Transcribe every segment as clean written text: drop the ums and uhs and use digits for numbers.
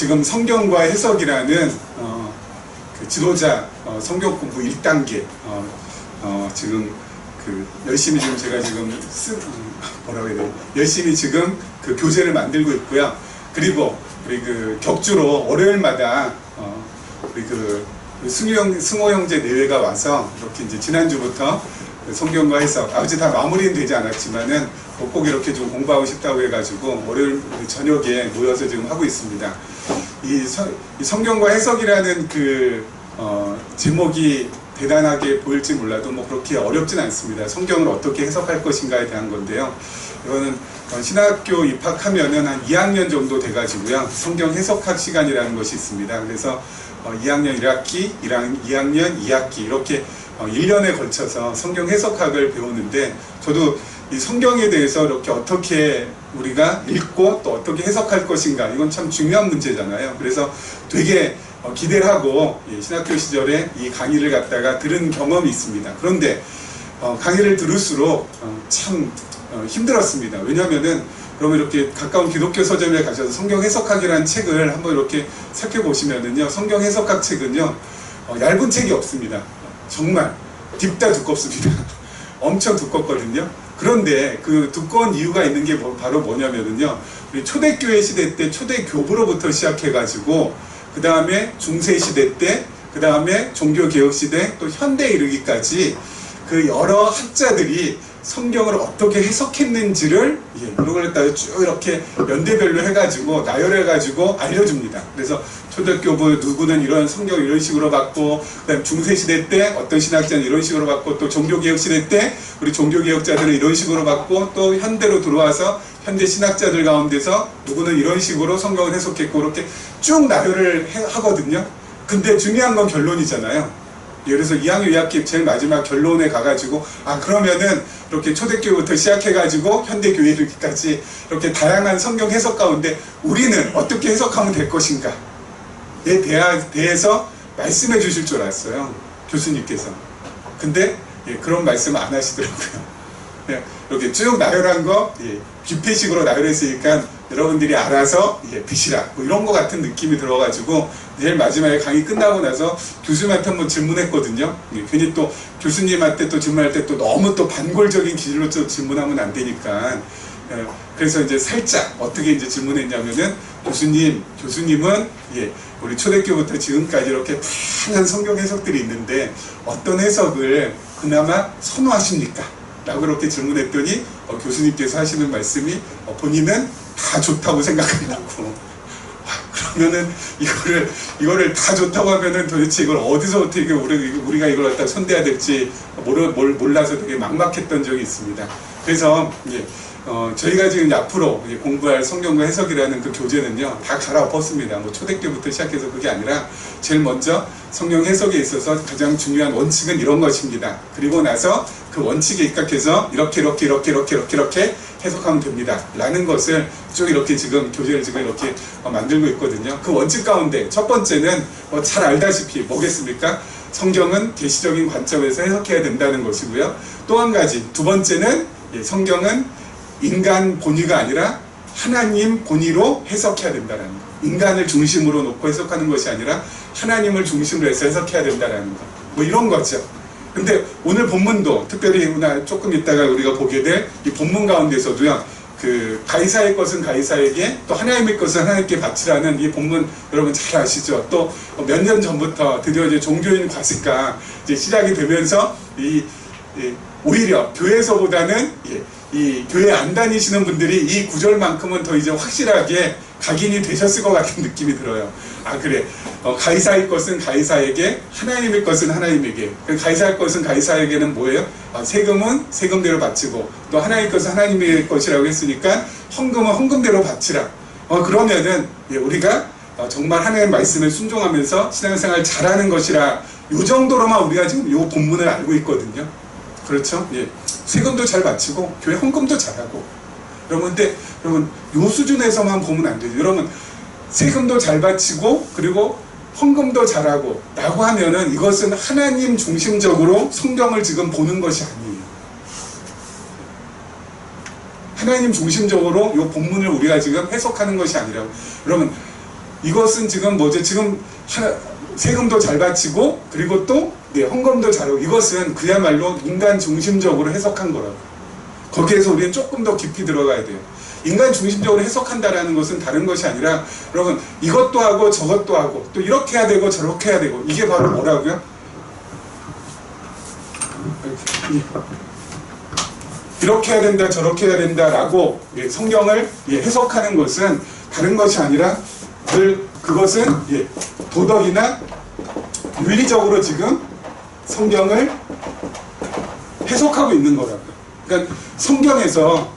지금 성경과 해석이라는 그 지도자 성경 공부 1단계 지금 그 열심히 지금 제가 지금 뭐라고 해야 돼요? 열심히 지금 그 교재를 만들고 있고요. 그리고 우리 그 격주로 월요일마다 우리 그 승호 형제 내외가 와서 이렇게 이제 지난주부터 그 성경과 해석 아직 다 마무리는 되지 않았지만은 꼭 이렇게 좀 공부하고 싶다고 해가지고 월요일 저녁에 모여서 지금 하고 있습니다. 이 성경과 해석이라는 그 제목이 대단하게 보일지 몰라도 뭐 그렇게 어렵진 않습니다. 성경을 어떻게 해석할 것인가에 대한 건데요. 이거는 신학교 입학하면은 한 2학년 정도 돼가지고요. 성경 해석학 시간이라는 것이 있습니다. 그래서 2학년 1학기, 2학년 2학기 이렇게 1년에 걸쳐서 성경 해석학을 배우는데 저도 이 성경에 대해서 이렇게 어떻게 우리가 읽고 또 어떻게 해석할 것인가 이건 참 중요한 문제잖아요. 그래서 되게 기대를 하고 신학교 시절에 이 강의를 갖다가 들은 경험이 있습니다. 그런데 강의를 들을수록 참 힘들었습니다. 왜냐하면은 그러면 이렇게 가까운 기독교 서점에 가셔서 성경 해석학이라는 책을 한번 이렇게 살펴보시면은요, 성경 해석학 책은요 얇은 책이 없습니다. 정말 딥다 두껍습니다. 엄청 두껍거든요. 그런데 그 두꺼운 이유가 있는 게 바로 뭐냐면은요, 우리 초대교회 시대 때 초대교부로부터 시작해가지고 그 다음에 중세시대 때, 그 다음에 종교개혁시대, 또 현대에 이르기까지 그 여러 학자들이 성경을 어떻게 해석했는지를 이런 걸 갖다가 쭉 이렇게 연대별로 해가지고 나열해가지고 알려줍니다. 그래서 초대교부 누구는 이런 성경을 이런 식으로 봤고, 그다음 중세시대 때 어떤 신학자는 이런 식으로 봤고, 또 종교개혁시대 때 우리 종교개혁자들은 이런 식으로 봤고, 또 현대로 들어와서 현대 신학자들 가운데서 누구는 이런 식으로 성경을 해석했고, 이렇게 쭉 나열을 하거든요. 근데 중요한 건 결론이잖아요. 그래서 2학년 2학기 제일 마지막 결론에 가가지고 그러면은 이렇게 초대교회부터 시작해가지고 현대교회까지 이렇게 다양한 성경 해석 가운데 우리는 어떻게 해석하면 될 것인가에 대해서 말씀해 주실 줄 알았어요, 교수님께서. 근데 그런 말씀 안 하시더라고요. 이렇게 쭉 나열한 거 뷔페식으로 나열했으니까 여러분들이 알아서 드시라, 뭐 이런 거 같은 느낌이 들어가지고 내일 마지막에 강의 끝나고 나서 교수님한테 한번 질문했거든요. 괜히 또 교수님한테 또 질문할 때 또 너무 또 반골적인 기질로 또 질문하면 안 되니까. 그래서 이제 살짝 어떻게 이제 질문했냐면은, 교수님은 우리 초대교부터 지금까지 이렇게 다양한 성경 해석들이 있는데 어떤 해석을 그나마 선호하십니까? 라고 그렇게 질문했더니 교수님께서 하시는 말씀이 본인은 다 좋다고 생각한다고. 그러면은 이거를 다 좋다고 하면은 도대체 이걸 어디서 어떻게 우리가 이걸 갖다 손대야 될지 몰라서 되게 막막했던 적이 있습니다. 그래서 저희가 지금 앞으로 공부할 성경과 해석이라는 그 교재는요 다 갈아엎었습니다. 뭐 초대교부터 시작해서 그게 아니라 제일 먼저 성경 해석에 있어서 가장 중요한 원칙은 이런 것입니다. 그리고 나서 그 원칙에 입각해서 이렇게 해석하면 됩니다. 라는 것을 쭉 이렇게 지금 교재를 지금 이렇게 만들고 있거든요. 그 원칙 가운데 첫 번째는 잘 알다시피 뭐겠습니까? 성경은 계시적인 관점에서 해석해야 된다는 것이고요. 또 한 가지, 두 번째는 성경은 인간 본의가 아니라 하나님 본의로 해석해야 된다는 것. 인간을 중심으로 놓고 해석하는 것이 아니라 하나님을 중심으로 해서 해석해야 된다는 것. 뭐 이런 거죠. 근데 오늘 본문도 특별히 조금 있다가 우리가 보게 될 이 본문 가운데서도요, 그 가이사의 것은 가이사에게, 또 하나님의 것은 하나님께 바치라는 이 본문 여러분 잘 아시죠? 또 몇 년 전부터 드디어 이제 종교인 과시가 이제 시작이 되면서 오히려 교회에서보다는 이 교회 안 다니시는 분들이 이 구절만큼은 더 이제 확실하게 각인이 되셨을 것 같은 느낌이 들어요. 그래, 가이사의 것은 가이사에게, 하나님의 것은 하나님에게. 가이사의 것은 가이사에게는 뭐예요? 세금은 세금대로 바치고, 또 하나님의 것은 하나님의 것이라고 했으니까 헌금은 헌금대로 바치라. 그러면은 우리가 정말 하나님의 말씀에 순종하면서 신앙생활 잘하는 것이라, 요 정도로만 우리가 지금 요 본문을 알고 있거든요. 그렇죠? 세금도 잘 바치고 교회 헌금도 잘하고. 근데 여러분 요 수준에서만 보면 안 되죠. 여러분 세금도 잘 바치고 그리고 헌금도 잘하고 라고 하면은 이것은 하나님 중심적으로 성경을 지금 보는 것이 아니에요. 하나님 중심적으로 요 본문을 우리가 지금 해석하는 것이 아니라고. 여러분 이것은 지금 뭐죠? 지금 세금도 잘 바치고 그리고 또 헌금도 잘하고 이것은 그야말로 인간 중심적으로 해석한 거라고. 거기에서 우리는 조금 더 깊이 들어가야 돼요. 인간 중심적으로 해석한다라는 것은 다른 것이 아니라 여러분 이것도 하고 저것도 하고 또 이렇게 해야 되고 저렇게 해야 되고 이게 바로 뭐라고요? 이렇게 해야 된다 저렇게 해야 된다라고 성경을 해석하는 것은 다른 것이 아니라 그것은 도덕이나 윤리적으로 지금 성경을 해석하고 있는 거라고요. 그러니까 성경에서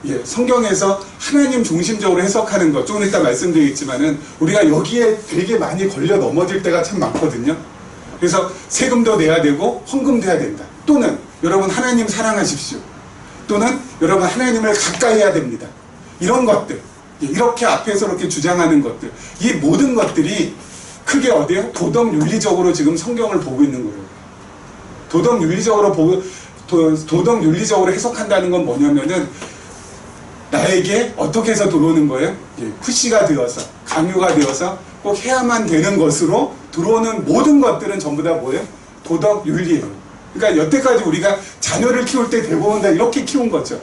하나님 중심적으로 해석하는 것 조금 이따 말씀드리겠지만은 우리가 여기에 되게 많이 걸려 넘어질 때가 참 많거든요. 그래서 세금도 내야 되고 헌금도 해야 된다. 또는 여러분 하나님 사랑하십시오. 또는 여러분 하나님을 가까이 해야 됩니다. 이런 것들 이렇게 앞에서 이렇게 주장하는 것들 이 모든 것들이 크게 어디에 도덕 윤리적으로 지금 성경을 보고 있는 거예요. 도덕 윤리적으로 해석한다는 건 뭐냐면은 나에게 어떻게 해서 들어오는 거예요? 푸시가 되어서 강요가 되어서 꼭 해야만 되는 것으로 들어오는 모든 것들은 전부 다 뭐예요? 도덕 윤리예요. 그러니까 여태까지 우리가 자녀를 키울 때 대부분 다 이렇게 키운 거죠.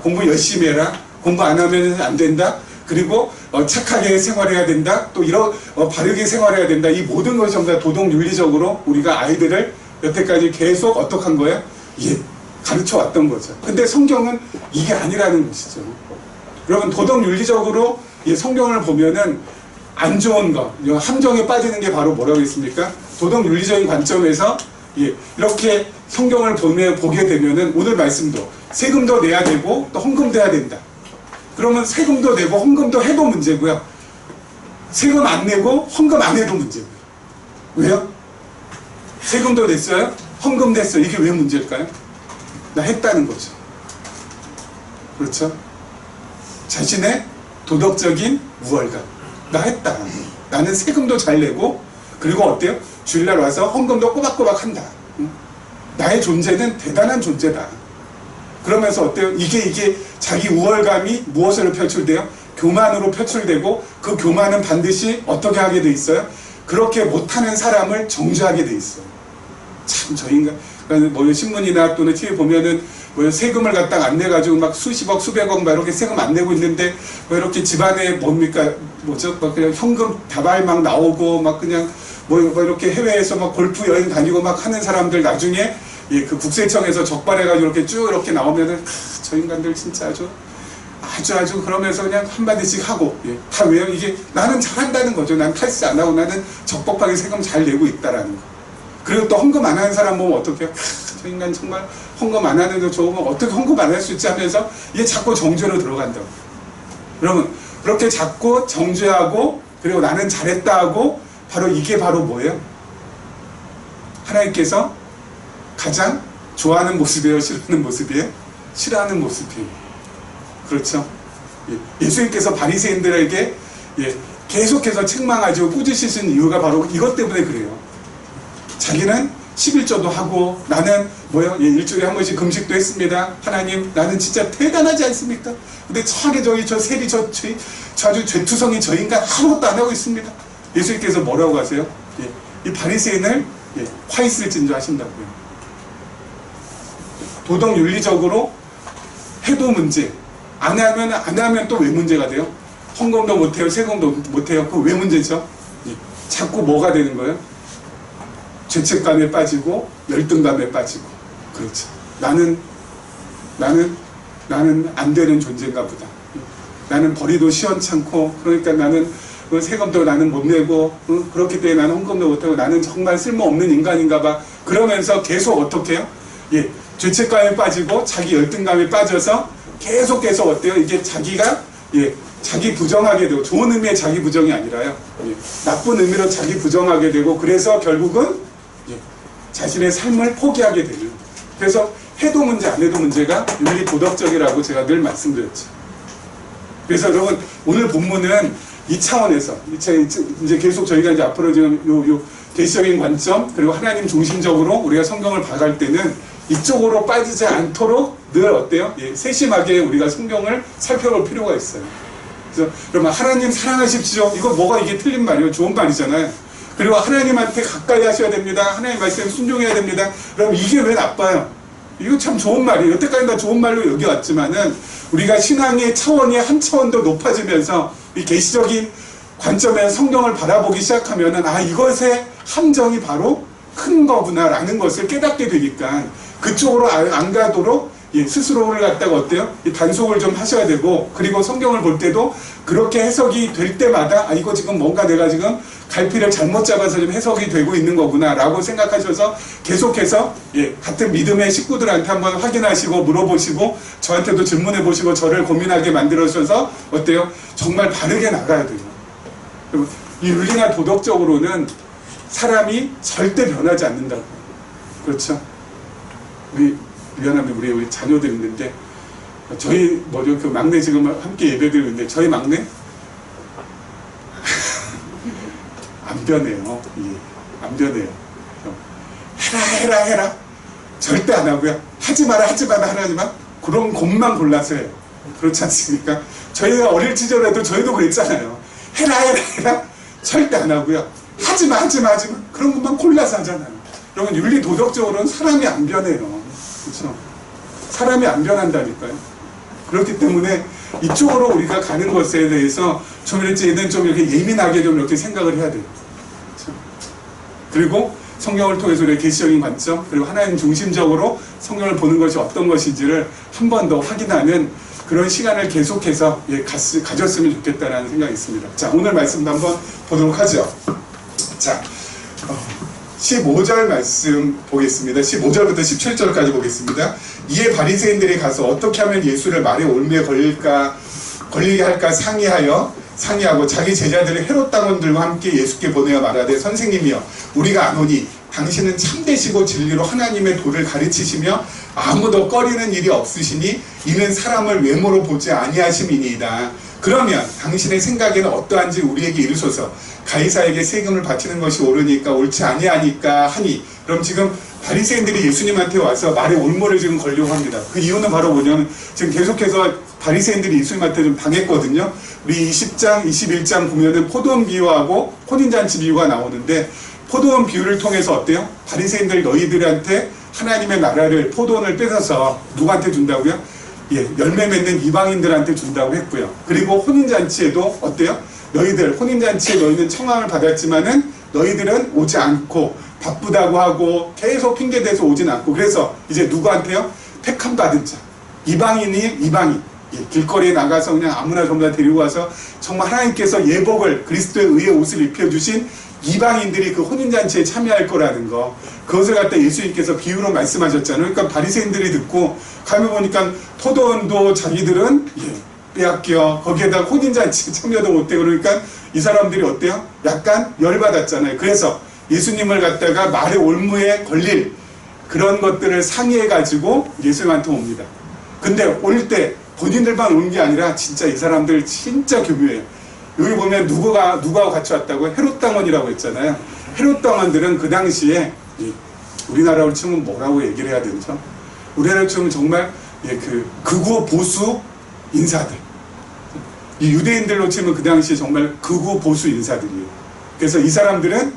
공부 열심히 해라. 공부 안 하면 안 된다. 그리고 착하게 생활해야 된다. 또 바르게 생활해야 된다. 이 모든 것이 전부 다 도덕 윤리적으로 우리가 아이들을 여태까지 계속 어떻게 한 거예요? 가르쳐 왔던 거죠. 근데 성경은 이게 아니라는 것이죠. 여러분 도덕 윤리적으로 성경을 보면은 안 좋은 거, 함정에 빠지는 게 바로 뭐라고 했습니까? 도덕 윤리적인 관점에서 이렇게 성경을 보게 되면은 오늘 말씀도 세금도 내야 되고 또 헌금도 해야 된다. 그러면 세금도 내고 헌금도 해도 문제고요. 세금 안 내고 헌금 안 해도 문제고요. 왜요? 세금도 냈어요? 헌금 냈어요. 이게 왜 문제일까요? 나 했다는 거죠. 그렇죠? 자신의 도덕적인 우월감. 나 했다. 나는 세금도 잘 내고 그리고 어때요? 주일날 와서 헌금도 꼬박꼬박 한다. 나의 존재는 대단한 존재다. 그러면서 어때요? 이게 자기 우월감이 무엇으로 표출돼요? 교만으로 표출되고 그 교만은 반드시 어떻게 하게 돼 있어요? 그렇게 못하는 사람을 정죄하게 돼 있어요. 참 저 인간 뭐 신문이나 또는 TV 보면은 뭐 세금을 갖다가 안 내가지고 막 수십억 수백억 막 이렇게 세금 안 내고 있는데 뭐 이렇게 집안에 뭡니까 뭐죠? 막 그냥 현금 다발 막 나오고 막 그냥 뭐 이렇게 해외에서 막 골프 여행 다니고 막 하는 사람들 나중에 그 국세청에서 적발해가지고 이렇게 쭉 이렇게 나오면은 저 인간들 진짜 아주 그러면서 그냥 한마디씩 하고 다 왜요? 이게 나는 잘한다는 거죠. 난 탈세 안 하고 나는 적법하게 세금 잘 내고 있다라는 거. 그리고 또 헌금 안 하는 사람 보면 어떡해요? 저 인간 정말 헌금 안 하는 거 좋으면 어떻게 헌금 안 할 수 있지 하면서 이게 자꾸 정죄로 들어간다고. 여러분 그렇게 자꾸 정죄하고 그리고 나는 잘했다 하고 이게 바로 뭐예요? 하나님께서 가장 좋아하는 모습이에요? 싫어하는 모습이에요? 싫어하는 모습이에요. 그렇죠? 예수님께서 바리새인들에게 계속해서 책망하시고 꾸짖으신 이유가 바로 이것 때문에 그래요. 자기는 11조도 하고 나는 일주일에 한 번씩 금식도 했습니다. 하나님 나는 진짜 대단하지 않습니까? 근데 저 세리 저 아주 죄투성이 저 인간 아무것도 안 하고 있습니다. 예수님께서 뭐라고 하세요? 이 바리새인을 화 있을진저 하신다고요. 도덕 윤리적으로 해도 문제, 안 하면 또 왜 문제가 돼요? 헌금도 못해요, 세금도 못해요. 그거 왜 문제죠? 자꾸 뭐가 되는 거예요? 죄책감에 빠지고 열등감에 빠지고. 그렇죠. 나는 안 되는 존재인가 보다. 나는 벌이도 시원찮고 그러니까 나는 세금도 나는 못 내고 그렇기 때문에 나는 헌금도 못하고 나는 정말 쓸모없는 인간인가 봐. 그러면서 계속 어떻게 해요? 죄책감에 빠지고 자기 열등감에 빠져서 계속 어때요? 이게 자기가 자기 부정하게 되고 좋은 의미의 자기 부정이 아니라요. 나쁜 의미로 자기 부정하게 되고 그래서 결국은 자신의 삶을 포기하게 되는. 그래서 해도 문제 안 해도 문제가 윤리 도덕적이라고 제가 늘 말씀드렸죠. 그래서 여러분 오늘 본문은 이 차원에서 이제 계속 저희가 이제 앞으로 지금 요 계시적인 관점 그리고 하나님 중심적으로 우리가 성경을 봐갈 때는 이쪽으로 빠지지 않도록 늘 어때요? 세심하게 우리가 성경을 살펴볼 필요가 있어요. 그래서 여러분 하나님 사랑하십시오. 이거 뭐가 이게 틀린 말이에요? 좋은 말이잖아요. 그리고 하나님한테 가까이 하셔야 됩니다. 하나님 말씀에 순종해야 됩니다. 그럼 이게 왜 나빠요? 이거 참 좋은 말이에요. 여태까지 다 좋은 말로 여겨왔지만은 우리가 신앙의 차원이 한 차원 더 높아지면서 이 계시적인 관점에서 성경을 바라보기 시작하면은 아 이것의 함정이 바로 큰 거구나라는 것을 깨닫게 되니까 그쪽으로 안 가도록 스스로를 갖다가 어때요? 단속을 좀 하셔야 되고, 그리고 성경을 볼 때도 그렇게 해석이 될 때마다 아 이거 지금 뭔가 내가 지금 갈피를 잘못 잡아서 좀 해석이 되고 있는 거구나 라고 생각하셔서 계속해서 같은 믿음의 식구들한테 한번 확인하시고 물어보시고 저한테도 질문해 보시고 저를 고민하게 만들어주셔서 어때요? 정말 바르게 나가야 돼요. 그리고 이 윤리나 도덕적으로는 사람이 절대 변하지 않는다고. 그렇죠? 미안하면 우리 자녀들 있는데 저희 뭐죠? 그 막내 지금 함께 예배드리는데 저희 막내 안 변해요. 안 변해요. 해라 절대 안 하고요. 하지 마라 하지만 그런 것만 골라서 해요. 그렇지 않습니까? 저희가 어릴 시절에도 저희도 그랬잖아요. 해라 절대 안 하고요. 하지마 그런 것만 골라서 하잖아요. 여러분 윤리 도덕적으로는 사람이 안 변해요. 그렇죠? 사람이 안 변한다니까요. 그렇기 때문에 이쪽으로 우리가 가는 것에 대해서 좀 이렇게 예민하게 좀 이렇게 생각을 해야 돼요. 그렇죠? 그리고 성경을 통해서 우리의 계시적인 관점, 그리고 하나님 중심적으로 성경을 보는 것이 어떤 것인지를 한 번 더 확인하는 그런 시간을 계속해서 가졌으면 좋겠다는 생각이 있습니다. 자, 오늘 말씀도 한번 보도록 하죠. 자, 15절 말씀 보겠습니다. 15절부터 17절까지 보겠습니다. 이에 바리새인들이 가서 어떻게 하면 예수를 말의 올무에 걸리게 할까 상의하고 자기 제자들을 헤롯 당원들과 함께 예수께 보내어 말하되 선생님이여 우리가 아노니 당신은 참되시고 진리로 하나님의 도를 가르치시며 아무도 꺼리는 일이 없으시니 이는 사람을 외모로 보지 아니하심이니이다. 그러면 당신의 생각에는 어떠한지 우리에게 이르소서. 가이사에게 세금을 바치는 것이 옳으니까 옳지 아니하니까 하니. 그럼 지금 바리새인들이 예수님한테 와서 말의 올무를 지금 걸려고 합니다. 그 이유는 바로 뭐냐면 지금 계속해서 바리새인들이 예수님한테 좀 당했거든요. 우리 20장, 21장 보면은 포도원 비유하고 혼인잔치 비유가 나오는데 포도원 비유를 통해서 어때요? 바리새인들 너희들한테 하나님의 나라를 포도원을 뺏어서 누구한테 준다고요? 열매 맺는 이방인들한테 준다고 했고요. 그리고 혼인잔치에도 어때요? 혼인잔치에 너희는 청함을 받았지만은 너희들은 오지 않고 바쁘다고 하고 계속 핑계대서 오진 않고, 그래서 이제 누구한테요? 택함 받은 자. 이방인. 길거리에 나가서 그냥 아무나 전부 다 데리고 와서 정말 하나님께서 예복을 그리스도의 의의 옷을 입혀주신 이방인들이 그 혼인잔치에 참여할 거라는 거, 그것을 갖다 예수님께서 비유로 말씀하셨잖아요. 그러니까 바리새인들이 듣고 가면 보니까 포도원도 자기들은 빼앗겨, 거기에다가 혼인잔치 참여도 못해. 그러니까 이 사람들이 어때요? 약간 열받았잖아요. 그래서 예수님을 갖다가 말의 올무에 걸릴 그런 것들을 상의해가지고 예수님한테 옵니다. 근데 올 때 본인들만 오는 게 아니라 진짜 이 사람들 진짜 교묘해요. 여기 보면 누구하고 같이 왔다고? 헤롯 당원이라고 했잖아요. 헤롯 당원들은 그 당시에 우리나라로 치면 뭐라고 얘기를 해야 되죠? 우리나라로 치면 정말 극우 보수 인사들. 이 유대인들로 치면 그 당시에 정말 극우 보수 인사들이에요. 그래서 이 사람들은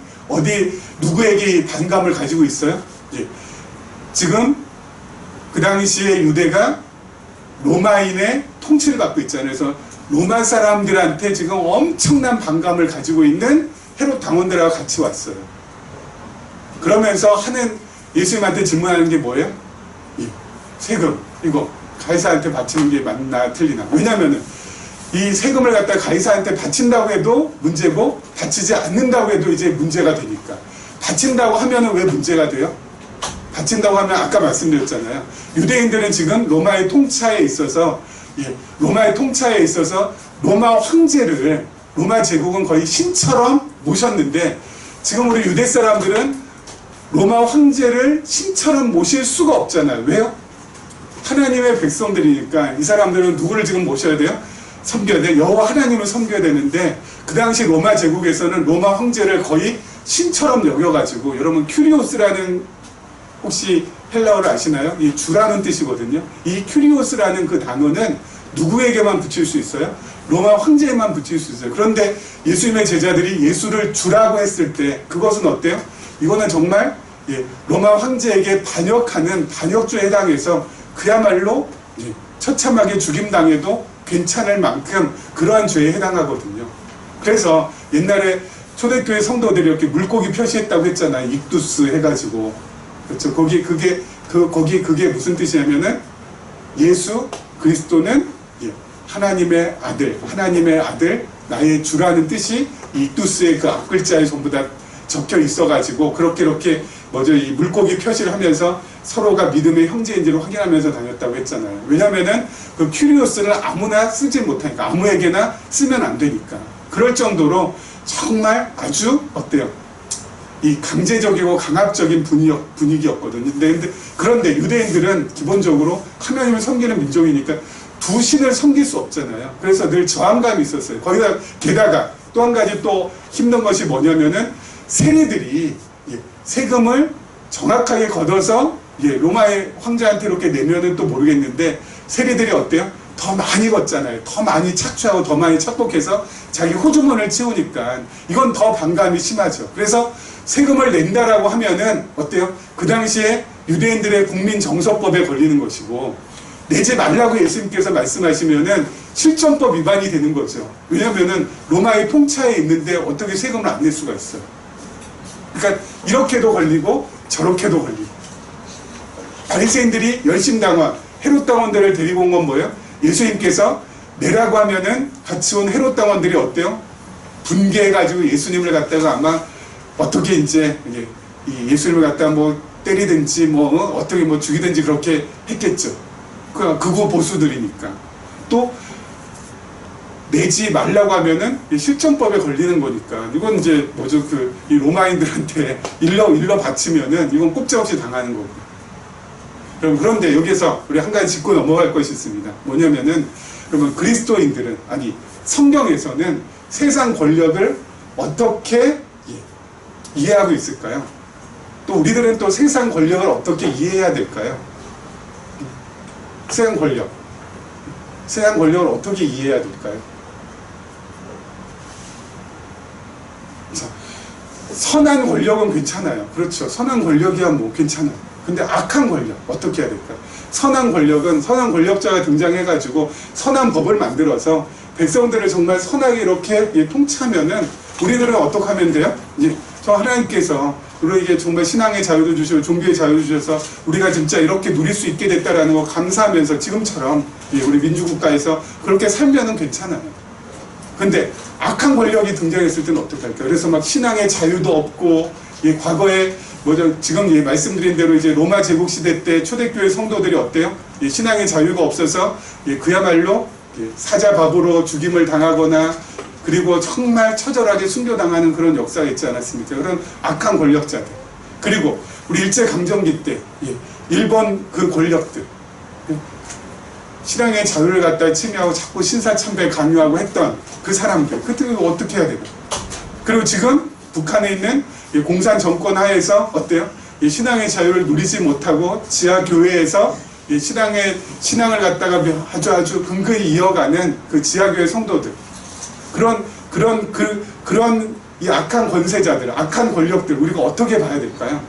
누구에게 반감을 가지고 있어요? 지금 그 당시에 유대가 로마인의 통치를 받고 있잖아요. 그래서 로마 사람들한테 지금 엄청난 반감을 가지고 있는 헤롯 당원들하고 같이 왔어요. 그러면서 예수님한테 질문하는 게 뭐예요? 세금, 이거 가이사한테 바치는 게 맞나 틀리나. 왜냐면은 이 세금을 갖다 가이사한테 바친다고 해도 문제고 바치지 않는다고 해도 이제 문제가 되니까. 바친다고 하면은 왜 문제가 돼요? 바친다고 하면 아까 말씀드렸잖아요. 유대인들은 지금 로마의 통치하에 있어서 로마 황제를, 로마 제국은 거의 신처럼 모셨는데 지금 우리 유대 사람들은 로마 황제를 신처럼 모실 수가 없잖아요. 왜요? 하나님의 백성들이니까. 이 사람들은 누구를 지금 모셔야 돼요? 섬겨야 돼요. 여호와 하나님을 섬겨야 되는데 그 당시 로마 제국에서는 로마 황제를 거의 신처럼 여겨가지고, 여러분 큐리오스라는 혹시 헬라어를 아시나요? 이 주라는 뜻이거든요. 이 큐리오스라는 그 단어는 누구에게만 붙일 수 있어요? 로마 황제에만 붙일 수 있어요. 그런데 예수님의 제자들이 예수를 주라고 했을 때 그것은 어때요? 이거는 정말 로마 황제에게 반역하는 반역죄에 해당해서 그야말로 처참하게 죽임당해도 괜찮을 만큼 그러한 죄에 해당하거든요. 그래서 옛날에 초대교회 성도들이 이렇게 물고기 표시했다고 했잖아요. 익두스 해가지고. 그렇죠. 그게 무슨 뜻이냐면은 예수 그리스도는 하나님의 아들, 나의 주라는 뜻이 익두스의 그 앞글자에 전부 다 적혀 있어가지고 그렇게 이 물고기 표시를 하면서 서로가 믿음의 형제인지를 확인하면서 다녔다고 했잖아요. 왜냐면은 그 큐리오스는 아무나 쓰지 못하니까, 아무에게나 쓰면 안 되니까. 그럴 정도로 정말 아주 어때요? 이 강제적이고 강압적인 분위기였거든요. 그런데 유대인들은 기본적으로 하나님을 섬기는 민족이니까 두 신을 섬길 수 없잖아요. 그래서 늘 저항감이 있었어요. 거기다 게다가 또 한 가지 또 힘든 것이 뭐냐면은 세리들이 세금을 정확하게 걷어서 로마의 황제한테 이렇게 내면은 또 모르겠는데 세리들이 어때요? 더 많이 걷잖아요. 더 많이 착취하고 더 많이 착복해서 자기 호주머니를 채우니까 이건 더 반감이 심하죠. 그래서 세금을 낸다라고 하면은 어때요? 그 당시에 유대인들의 국민 정서법에 걸리는 것이고, 내지 말라고 예수님께서 말씀하시면은 실정법 위반이 되는 거죠. 왜냐면은 로마의 통치하에 있는데 어떻게 세금을 안 낼 수가 있어요. 그러니까 이렇게도 걸리고 저렇게도 걸리고. 바리새인들이 열심당원, 헤롯당원들을 데리고 온 건 뭐예요? 예수님께서 내라고 하면은 같이 온 헤롯당원들이 어때요? 분개해가지고 예수님을 갖다가 아마 어떻게 이제 이 예수님을 갖다가 뭐 때리든지 어떻게 죽이든지 그렇게 했겠죠. 극우 보수들이니까. 또 내지 말라고 하면은 실정법에 걸리는 거니까. 이건 이제 이 로마인들한테 일러 바치면은 이건 꼼짝없이 당하는 거고. 그런데 여기서 우리 한 가지 짚고 넘어갈 것이 있습니다. 뭐냐면은 그러면 그리스도인들은, 아니 성경에서는 세상 권력을 어떻게 이해하고 있을까요? 또 우리들은 또 세상 권력을 어떻게 이해해야 될까요? 세상 권력을 어떻게 이해해야 될까요? 자, 선한 권력은 괜찮아요. 그렇죠. 선한 권력이야 괜찮아요. 근데 악한 권력 어떻게 해야 될까요? 선한 권력은 선한 권력자가 등장해가지고 선한 법을 만들어서 백성들을 정말 선하게 이렇게 통치하면은 우리들은 어떻게 하면 돼요? 저 하나님께서 우리에게 정말 신앙의 자유도 주시고 종교의 자유도 주셔서 우리가 진짜 이렇게 누릴 수 있게 됐다라는 거 감사하면서 지금처럼 우리 민주국가에서 그렇게 살면은 괜찮아요. 근데 악한 권력이 등장했을 때는 어떻게 할까요? 그래서 막 신앙의 자유도 없고 과거에 지금 말씀드린 대로 이제 로마 제국 시대 때 초대교회 성도들이 어때요? 신앙의 자유가 없어서 그야말로 사자밥으로 죽임을 당하거나 그리고 정말 처절하게 순교당하는 그런 역사가 있지 않았습니까? 그런 악한 권력자들. 그리고 우리 일제강점기 때 일본 그 권력들, 신앙의 자유를 갖다 침해하고 자꾸 신사참배 강요하고 했던 그 사람들, 그때 어떻게 해야 되나? 그리고 지금 북한에 있는 공산 정권 하에서 어때요? 신앙의 자유를 누리지 못하고 지하교회에서 신앙을 갖다가 아주 근근히 이어가는 그 지하교회 성도들, 그런 이 악한 권세자들, 악한 권력들, 우리가 어떻게 봐야 될까요?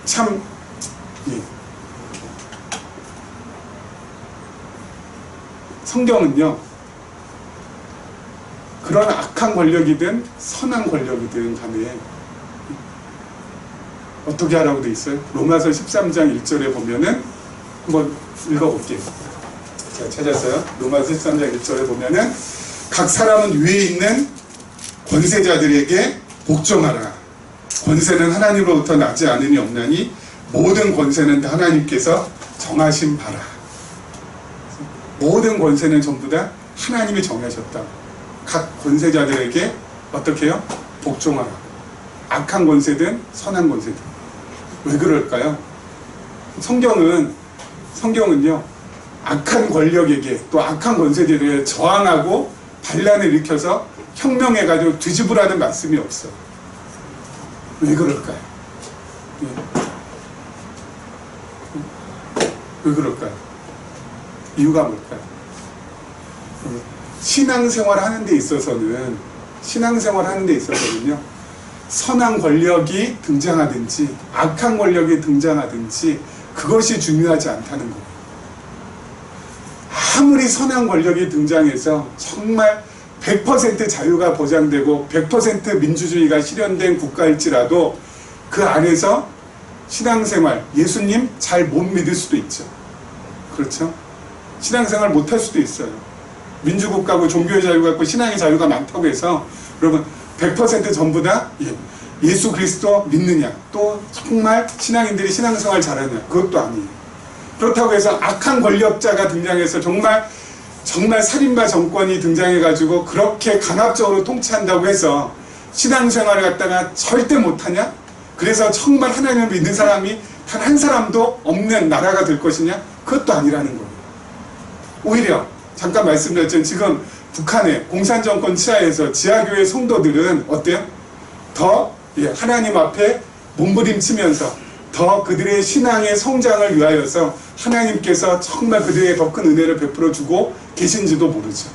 참, 성경은요, 그런 악한 권력이든 선한 권력이든 간에 어떻게 하라고 돼 있어요? 로마서 13장 1절에 보면은 한번 읽어볼게요. 제가 찾았어요. 로마서 13장 1절에 보면은 각 사람은 위에 있는 권세자들에게 복종하라. 권세는 하나님으로부터 나지 않으니 없나니 모든 권세는 다 하나님께서 정하신 바라. 모든 권세는 전부 다 하나님이 정하셨다. 각 권세자들에게 어떻게 해요? 복종하라. 악한 권세든 선한 권세든. 왜 그럴까요? 성경은요, 악한 권력에게 또 악한 권세들에 저항하고 반란을 일으켜서 혁명해가지고 뒤집으라는 말씀이 없어요. 왜 그럴까요? 예. 왜 그럴까요? 이유가 뭘까요? 신앙생활 하는 데 있어서는요, 선한 권력이 등장하든지 악한 권력이 등장하든지 그것이 중요하지 않다는 거예요. 아무리 선한 권력이 등장해서 정말 100% 자유가 보장되고 100% 민주주의가 실현된 국가일지라도 그 안에서 신앙생활, 예수님 잘 못 믿을 수도 있죠. 그렇죠? 신앙생활 못 할 수도 있어요. 민주국가고 종교의 자유가 있고 신앙의 자유가 많다고 해서 여러분 100% 전부 다 예수 그리스도 믿느냐, 또 정말 신앙인들이 신앙생활 잘하느냐, 그것도 아니에요. 그렇다고 해서 악한 권력자가 등장해서 정말 살인마 정권이 등장해가지고 그렇게 강압적으로 통치한다고 해서 신앙생활을 갖다가 절대 못하냐? 그래서 정말 하나님을 믿는 사람이 단 한 사람도 없는 나라가 될 것이냐? 그것도 아니라는 거예요. 오히려 잠깐 말씀드렸지만 지금 북한의 공산정권 치하에서 지하교회 성도들은 어때요? 더 하나님 앞에 몸부림치면서 더 그들의 신앙의 성장을 위하여서 하나님께서 정말 그들에게 더 큰 은혜를 베풀어 주고 계신지도 모르죠.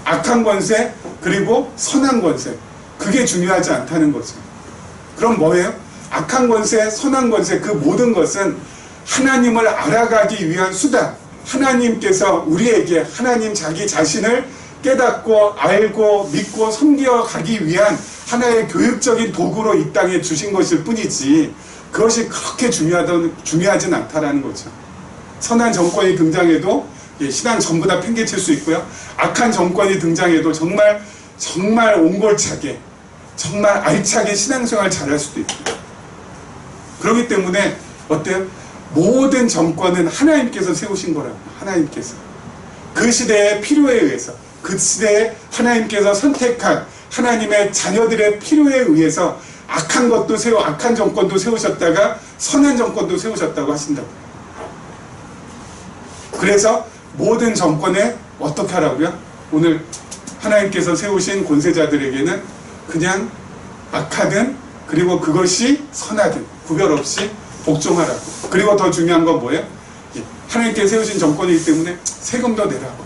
악한 권세 그리고 선한 권세, 그게 중요하지 않다는 거죠. 그럼 뭐예요? 악한 권세, 선한 권세, 그 모든 것은 하나님을 알아가기 위한 수단, 하나님께서 우리에게 하나님 자기 자신을 깨닫고 알고 믿고 섬겨가기 위한 하나의 교육적인 도구로 이 땅에 주신 것일 뿐이지 그것이 그렇게 중요하진 않다라는 거죠. 선한 정권이 등장해도 신앙 전부 다 팽개칠 수 있고요. 악한 정권이 등장해도 정말 옹골차게, 정말 알차게 신앙생활 잘할 수도 있고요. 그렇기 때문에 어때요? 모든 정권은 하나님께서 세우신 거라고. 하나님께서 그 시대의 필요에 의해서, 그 시대에 하나님께서 선택한 하나님의 자녀들의 필요에 의해서 악한 정권도 세우셨다가 선한 정권도 세우셨다고 하신다고. 그래서 모든 정권에 어떻게 하라고요? 오늘 하나님께서 세우신 권세자들에게는 그냥 악하든 그리고 그것이 선하든 구별 없이 복종하라고. 그리고 더 중요한 건 뭐예요? 하나님께서 세우신 정권이기 때문에 세금도 내라고.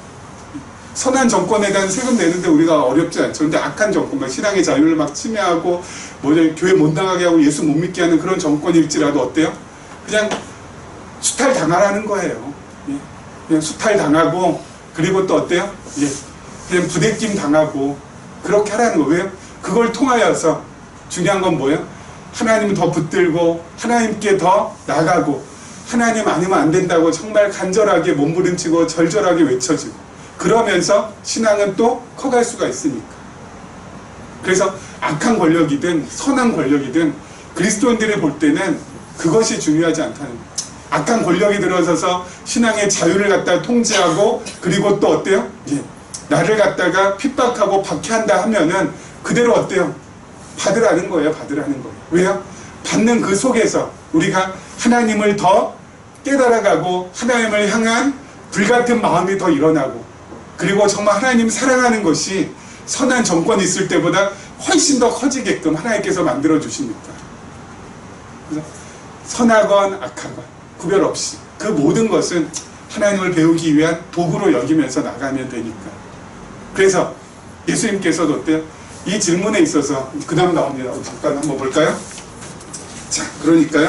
선한 정권에 대한 세금 내는데 우리가 어렵지 않죠. 근데 악한 정권, 신앙의 자유를 막 침해하고 교회 못 나가게 하고 예수 못 믿게 하는 그런 정권일지라도 어때요? 그냥 수탈 당하라는 거예요. 그냥 수탈 당하고, 그리고 또 어때요? 그냥 부대낌 당하고 그렇게 하라는 거예요. 왜요? 그걸 통하여서 중요한 건 뭐예요? 하나님을 더 붙들고 하나님께 더 나가고, 하나님 아니면 안 된다고 정말 간절하게 몸부림치고 절절하게 외쳐지고, 그러면서 신앙은 또 커갈 수가 있으니까. 그래서 악한 권력이든 선한 권력이든 그리스도인들이 볼 때는 그것이 중요하지 않다는 거예요. 악한 권력이 들어서서 신앙의 자유를 갖다가 통제하고, 그리고 또 어때요? 나를 갖다가 핍박하고 박해한다 하면은 그대로 어때요? 받으라는 거예요. 받으라는 거예요. 왜요? 받는 그 속에서 우리가 하나님을 더 깨달아가고 하나님을 향한 불같은 마음이 더 일어나고, 그리고 정말 하나님 사랑하는 것이 선한 정권이 있을 때보다 훨씬 더 커지게끔 하나님께서 만들어 주십니다. 그래서 선하건 악하건 구별 없이 그 모든 것은 하나님을 배우기 위한 도구로 여기면서 나가면 되니까. 그래서 예수님께서도 어때요? 이 질문에 있어서 그 다음 나옵니다. 잠깐 한번 볼까요? 자, 그러니까요,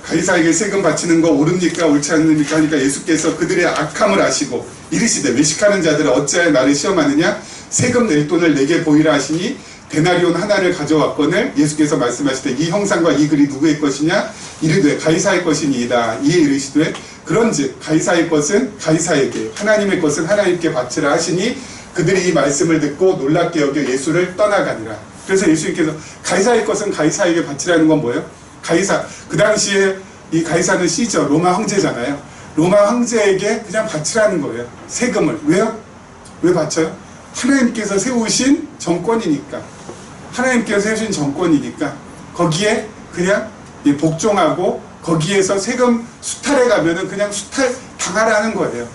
가이사에게 세금 바치는 거 옳습니까 옳지 않습니까 하니까 예수께서 그들의 악함을 아시고 이르시되, 외식하는 자들은 어찌하여 나를 시험하느냐? 세금 낼 돈을 내게 보이라 하시니 데나리온 하나를 가져왔거늘 예수께서 말씀하시되, 이 형상과 이 글이 누구의 것이냐? 이르되 가이사의 것이니이다. 이에 이르시되, 그런즉 가이사의 것은 가이사에게, 하나님의 것은 하나님께 바치라 하시니 그들이 이 말씀을 듣고 놀랍게 여겨 예수를 떠나가니라. 그래서 예수님께서 가이사의 것은 가이사에게 바치라는 건 뭐예요? 가이사, 그 당시에 이 가이사는 시저, 로마 황제잖아요. 로마 황제에게 그냥 바치라는 거예요. 세금을. 왜요? 왜 바쳐요? 하나님께서 세우신 정권이니까. 하나님께서 세우신 정권이니까 거기에 그냥 복종하고, 거기에서 세금 수탈해 가면은 그냥 수탈 당하라는 거예요.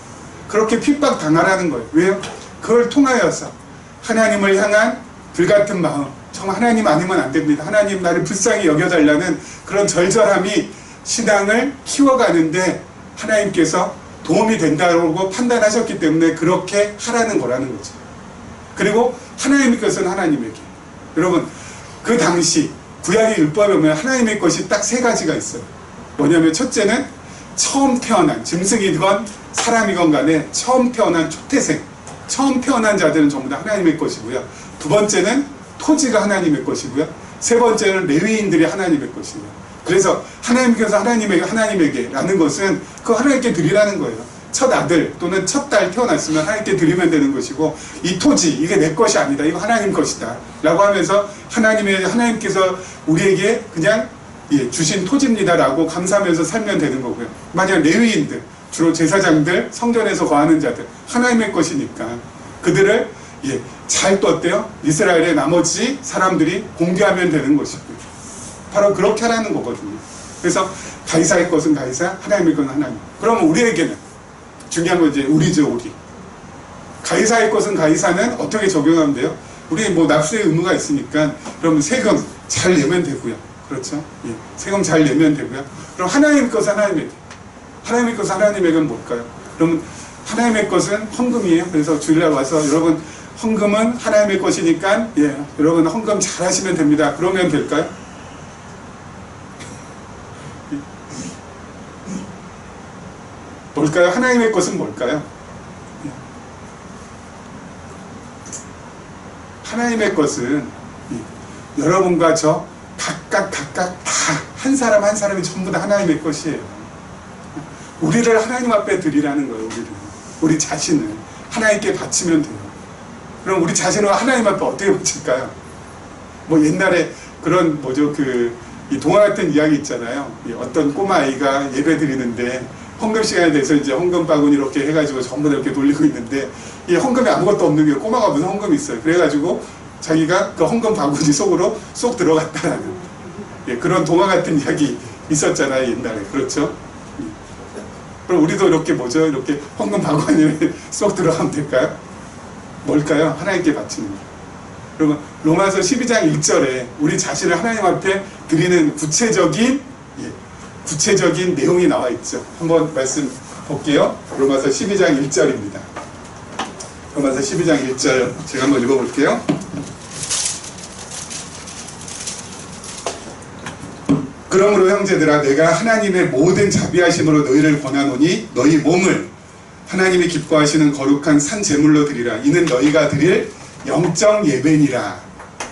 그렇게 핍박 당하라는 거예요. 왜요? 그걸 통하여서 하나님을 향한 불같은 마음, 정말 하나님 아니면 안 됩니다. 하나님 나를 불쌍히 여겨달라는 그런 절절함이 신앙을 키워가는데 하나님께서 도움이 된다고 판단하셨기 때문에 그렇게 하라는 거라는 거죠. 그리고 하나님께서는 하나님에게, 여러분 그 당시 구약의 율법에 보면 하나님의 것이 딱 세 가지가 있어요. 뭐냐면 첫째는 처음 태어난, 짐승이건 사람이건 간에 처음 태어난 초태생, 처음 태어난 자들은 전부 다 하나님의 것이고요. 두 번째는 토지가 하나님의 것이고요. 세 번째는 레위인들이 하나님의 것이고요. 그래서 하나님께서 하나님에게 라는 것은 그 하나님께 드리라는 거예요. 첫 아들 또는 첫 딸 태어났으면 하나님께 드리면 되는 것이고, 이 토지 이게 내 것이 아니다, 이거 하나님 것이다 라고 하면서 하나님께서 우리에게 그냥 주신 토지입니다 라고 감사하면서 살면 되는 거고요. 만약 레위인들, 주로 제사장들, 성전에서 거하는 자들, 하나님의 것이니까 그들을 잘 또 어때요? 이스라엘의 나머지 사람들이 공개하면 되는 것이고요. 바로 그렇게 하라는 거거든요. 그래서 가이사의 것은 가이사, 하나님의 것은 하나님. 그러면 우리에게는 중요한 건 이제 우리죠, 우리. 가이사의 것은 가이사는 어떻게 적용하면 돼요? 우리 뭐 납세의 의무가 있으니까 그러면 세금 잘 내면 되고요. 그렇죠? 예, 세금 잘 내면 되고요. 그럼 하나님의 것은 하나님에게. 하나님의 것은 하나님에게는 뭘까요? 그러면 하나님의 것은 헌금이에요. 그래서 주일날 와서 여러분 헌금은 하나님의 것이니까 여러분 헌금 잘 하시면 됩니다. 그러면 될까요? 뭘까요? 하나님의 것은 뭘까요? 하나님의 것은 여러분과 저 각각 다 한 사람 한 사람이 전부 다 하나님의 것이에요. 우리를 하나님 앞에 드리라는 거예요. 우리 자신을 하나님께 바치면 돼요. 그럼 우리 자신을 하나님 앞에 어떻게 바칠까요? 뭐 옛날에 그런 이 동화 같은 이야기 있잖아요. 어떤 꼬마아이가 예배 드리는데 헌금 시간에 돼서 이제 헌금 바구니 이렇게 해가지고 전부 다 이렇게 돌리고 있는데 이 헌금이 아무것도 없는 게, 꼬마가 무슨 헌금이 있어요. 그래가지고 자기가 그 헌금 바구니 속으로 쏙 들어갔다라는 그런 동화 같은 이야기 있었잖아요, 옛날에. 그렇죠? 그럼 우리도 이렇게 이렇게 헌금 바구니에 쏙 들어가면 될까요? 뭘까요? 하나님께 바치는 거. 그러면 로마서 12장 1절에 우리 자신을 하나님 앞에 드리는 구체적인 내용이 나와 있죠. 한번 말씀 볼게요. 로마서 12장 1절입니다. 로마서 12장 1절 제가 한번 읽어볼게요. 그러므로 형제들아, 내가 하나님의 모든 자비하심으로 너희를 권하노니 너희 몸을 하나님이 기뻐하시는 거룩한 산 제물로 드리라. 이는 너희가 드릴 영적 예배니라.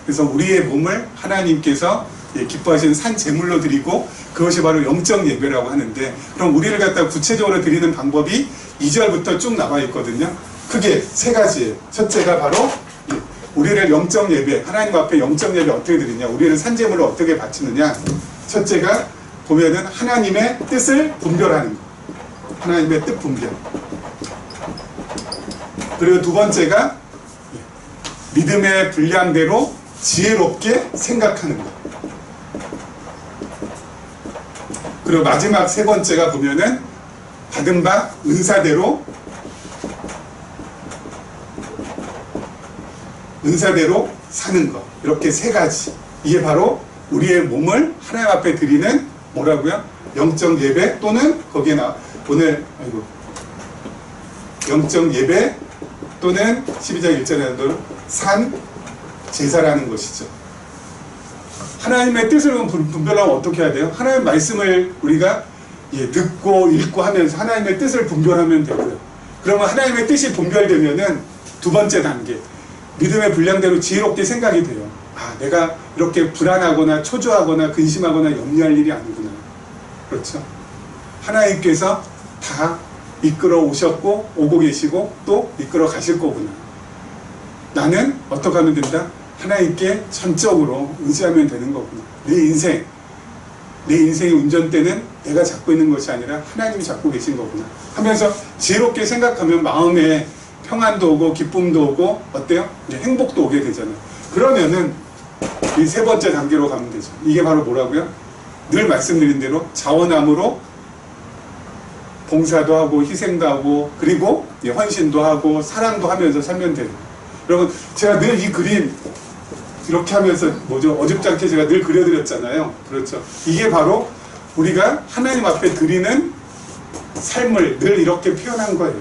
그래서 우리의 몸을 하나님께서 기뻐하시는 산 제물로 드리고, 그것이 바로 영적 예배라고 하는데, 그럼 우리를 갖다 구체적으로 드리는 방법이 2절부터 쭉 나와 있거든요. 크게 세 가지예요. 첫째가 바로 우리를 영적 예배, 하나님 앞에 영적 예배 어떻게 드리냐, 우리를 산 제물로 어떻게 바치느냐. 첫째가 보면은 하나님의 뜻을 분별하는 거. 하나님의 뜻 분별. 그리고 두 번째가 믿음의 분량대로 지혜롭게 생각하는 것. 그리고 마지막 세 번째가 보면은 받은 바 은사대로 사는 것. 이렇게 세 가지. 이게 바로 우리의 몸을 하나님 앞에 드리는 뭐라고요? 영적 예배, 또는 거기에 오늘 영적 예배 또는 12장 1절에 산 제사라는 것이죠. 하나님의 뜻을 분별하면 어떻게 해야 돼요? 하나님의 말씀을 우리가 듣고 읽고 하면서 하나님의 뜻을 분별하면 되고요. 그러면 하나님의 뜻이 분별되면은 두 번째 단계, 믿음의 분량대로 지혜롭게 생각이 돼요. 내가 이렇게 불안하거나 초조하거나 근심하거나 염려할 일이 아니구나. 그렇죠? 하나님께서 다 이끌어 오셨고 오고 계시고 또 이끌어 가실 거구나. 나는 어떻게 하면 된다? 하나님께 전적으로 의지하면 되는 거구나. 내 인생의 운전대는 내가 잡고 있는 것이 아니라 하나님이 잡고 계신 거구나 하면서 지혜롭게 생각하면 마음에 평안도 오고 기쁨도 오고 어때요? 행복도 오게 되잖아요. 그러면은 이 세 번째 단계로 가면 되죠. 이게 바로 뭐라고요? 늘 말씀드린 대로 자원함으로 봉사도 하고 희생도 하고 그리고 헌신도 하고 사랑도 하면서 살면 돼요. 여러분, 제가 늘 이 그림 이렇게 하면서 뭐죠? 어줍잖게 제가 늘 그려드렸잖아요. 그렇죠. 이게 바로 우리가 하나님 앞에 드리는 삶을 늘 이렇게 표현한 거예요.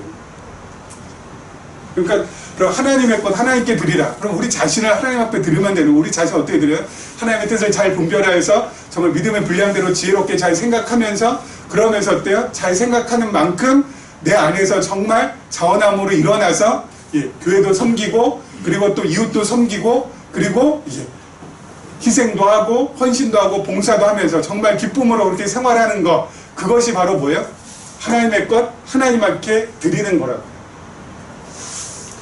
그러니까 그럼 하나님의 것 하나님께 드리라. 그럼 우리 자신을 하나님 앞에 드리면 되는, 우리 자신 어떻게 드려요? 하나님의 뜻을 잘 분별하여서 정말 믿음의 분량대로 지혜롭게 잘 생각하면서, 그러면서 어때요? 잘 생각하는 만큼 내 안에서 정말 자원함으로 일어나서 교회도 섬기고, 그리고 또 이웃도 섬기고, 그리고 희생도 하고 헌신도 하고 봉사도 하면서 정말 기쁨으로 그렇게 생활하는 것, 그것이 바로 뭐예요? 하나님의 것 하나님께 드리는 거라고.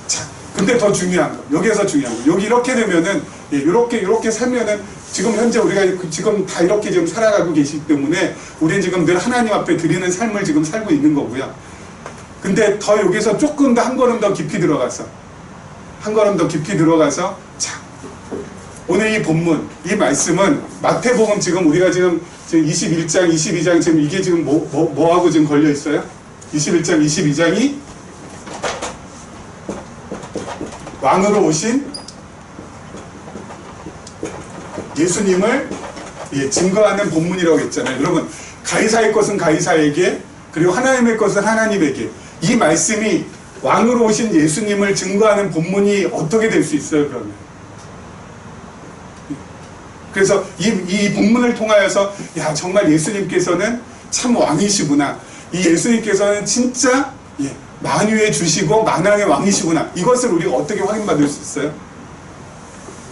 자, 근데 더 중요한 거, 여기에서 중요한 거, 여기 이렇게 되면은 이렇게 살면은 지금 현재 우리가 지금 다 이렇게 지금 살아가고 계시기 때문에 우리는 지금 늘 하나님 앞에 드리는 삶을 지금 살고 있는 거고요. 근데 더 여기서 조금 더 한 걸음 더 깊이 들어가서 자, 오늘 이 본문, 이 말씀은 마태복음 지금 우리가 지금 21장, 22장 지금 이게 지금 뭐하고 지금 걸려 있어요? 21장, 22장이 왕으로 오신 예수님을 증거하는 본문이라고 했잖아요. 여러분, 가이사의 것은 가이사에게, 그리고 하나님의 것은 하나님에게, 이 말씀이 왕으로 오신 예수님을 증거하는 본문이 어떻게 될 수 있어요, 그러면? 그래서 이 본문을 통하여서, 야, 정말 예수님께서는 참 왕이시구나. 이 예수님께서는 진짜 만유의 주시고 만왕의 왕이시구나. 이것을 우리가 어떻게 확인받을 수 있어요?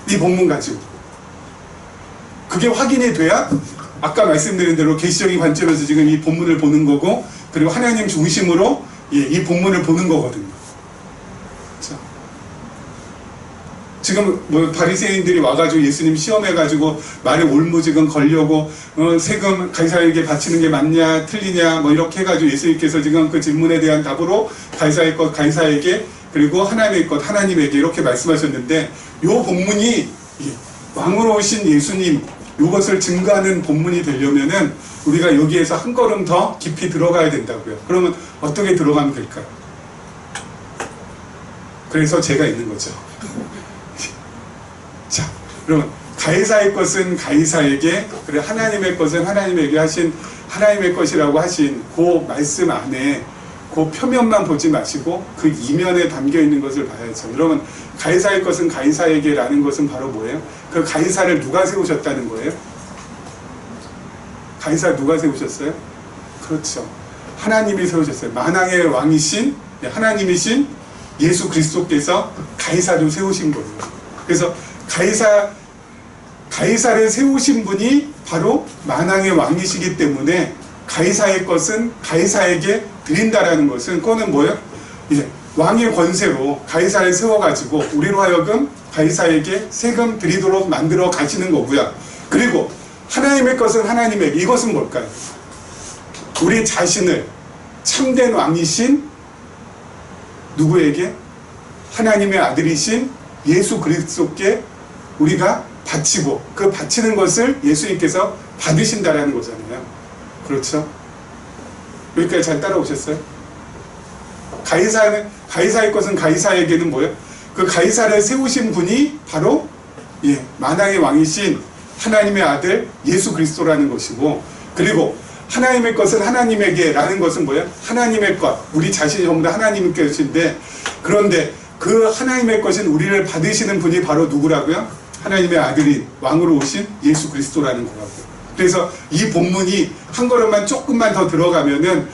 이 본문 가지고. 그게 확인이 돼야 아까 말씀드린 대로 계시적인 관점에서 지금 이 본문을 보는 거고, 그리고 하나님 중심으로 이 본문을 보는 거거든요. 자, 지금 뭐 바리새인들이 와가지고 예수님 시험해가지고 말에 올무지금 걸려고 세금 가이사에게 바치는 게 맞냐 틀리냐 뭐 이렇게 해가지고 예수님께서 지금 그 질문에 대한 답으로 가이사의 것 가이사에게, 그리고 하나님의 것 하나님에게 이렇게 말씀하셨는데, 요 본문이 왕으로 오신 예수님 이것을 증거하는 본문이 되려면은 우리가 여기에서 한 걸음 더 깊이 들어가야 된다고요. 그러면 어떻게 들어가면 될까요? 그래서 제가 있는 거죠. 자, 여러분, 가이사의 것은 가이사에게, 그리고 하나님의 것은 하나님에게 하신, 하나님의 것이라고 하신 그 말씀 안에 그 표면만 보지 마시고 그 이면에 담겨 있는 것을 봐야죠. 여러분, 가이사의 것은 가이사에게 라는 것은 바로 뭐예요? 그 가이사를 누가 세우셨다는 거예요? 가이사 누가 세우셨어요? 그렇죠. 하나님이 세우셨어요. 만왕의 왕이신 하나님이신 예수 그리스도께서 가이사를 세우신 거예요. 그래서 가이사를 세우신 분이 바로 만왕의 왕이시기 때문에 가이사의 것은 가이사에게 드린다라는 것은, 그거는 뭐예요? 왕의 권세로 가이사를 세워가지고 우리로 하여금 가이사에게 세금 드리도록 만들어 가시는 거고요. 그리고 하나님의 것은 하나님에게, 이것은 뭘까요? 우리 자신을 참된 왕이신 누구에게? 하나님의 아들이신 예수 그리스도께 우리가 바치고, 그 바치는 것을 예수님께서 받으신다라는 거잖아요. 그렇죠? 여기까지 잘 따라오셨어요? 가이사의 것은 가이사에게는 뭐예요? 그 가이사를 세우신 분이 바로 만왕의 왕이신 하나님의 아들 예수 그리스도라는 것이고, 그리고 하나님의 것은 하나님에게 라는 것은 뭐예요? 하나님의 것, 우리 자신이 전부 다 하나님의 것인데, 그런데 그 하나님의 것인 우리를 받으시는 분이 바로 누구라고요? 하나님의 아들인 왕으로 오신 예수 그리스도라는 거라고요. 그래서 이 본문이 한 걸음만 조금만 더 들어가면은,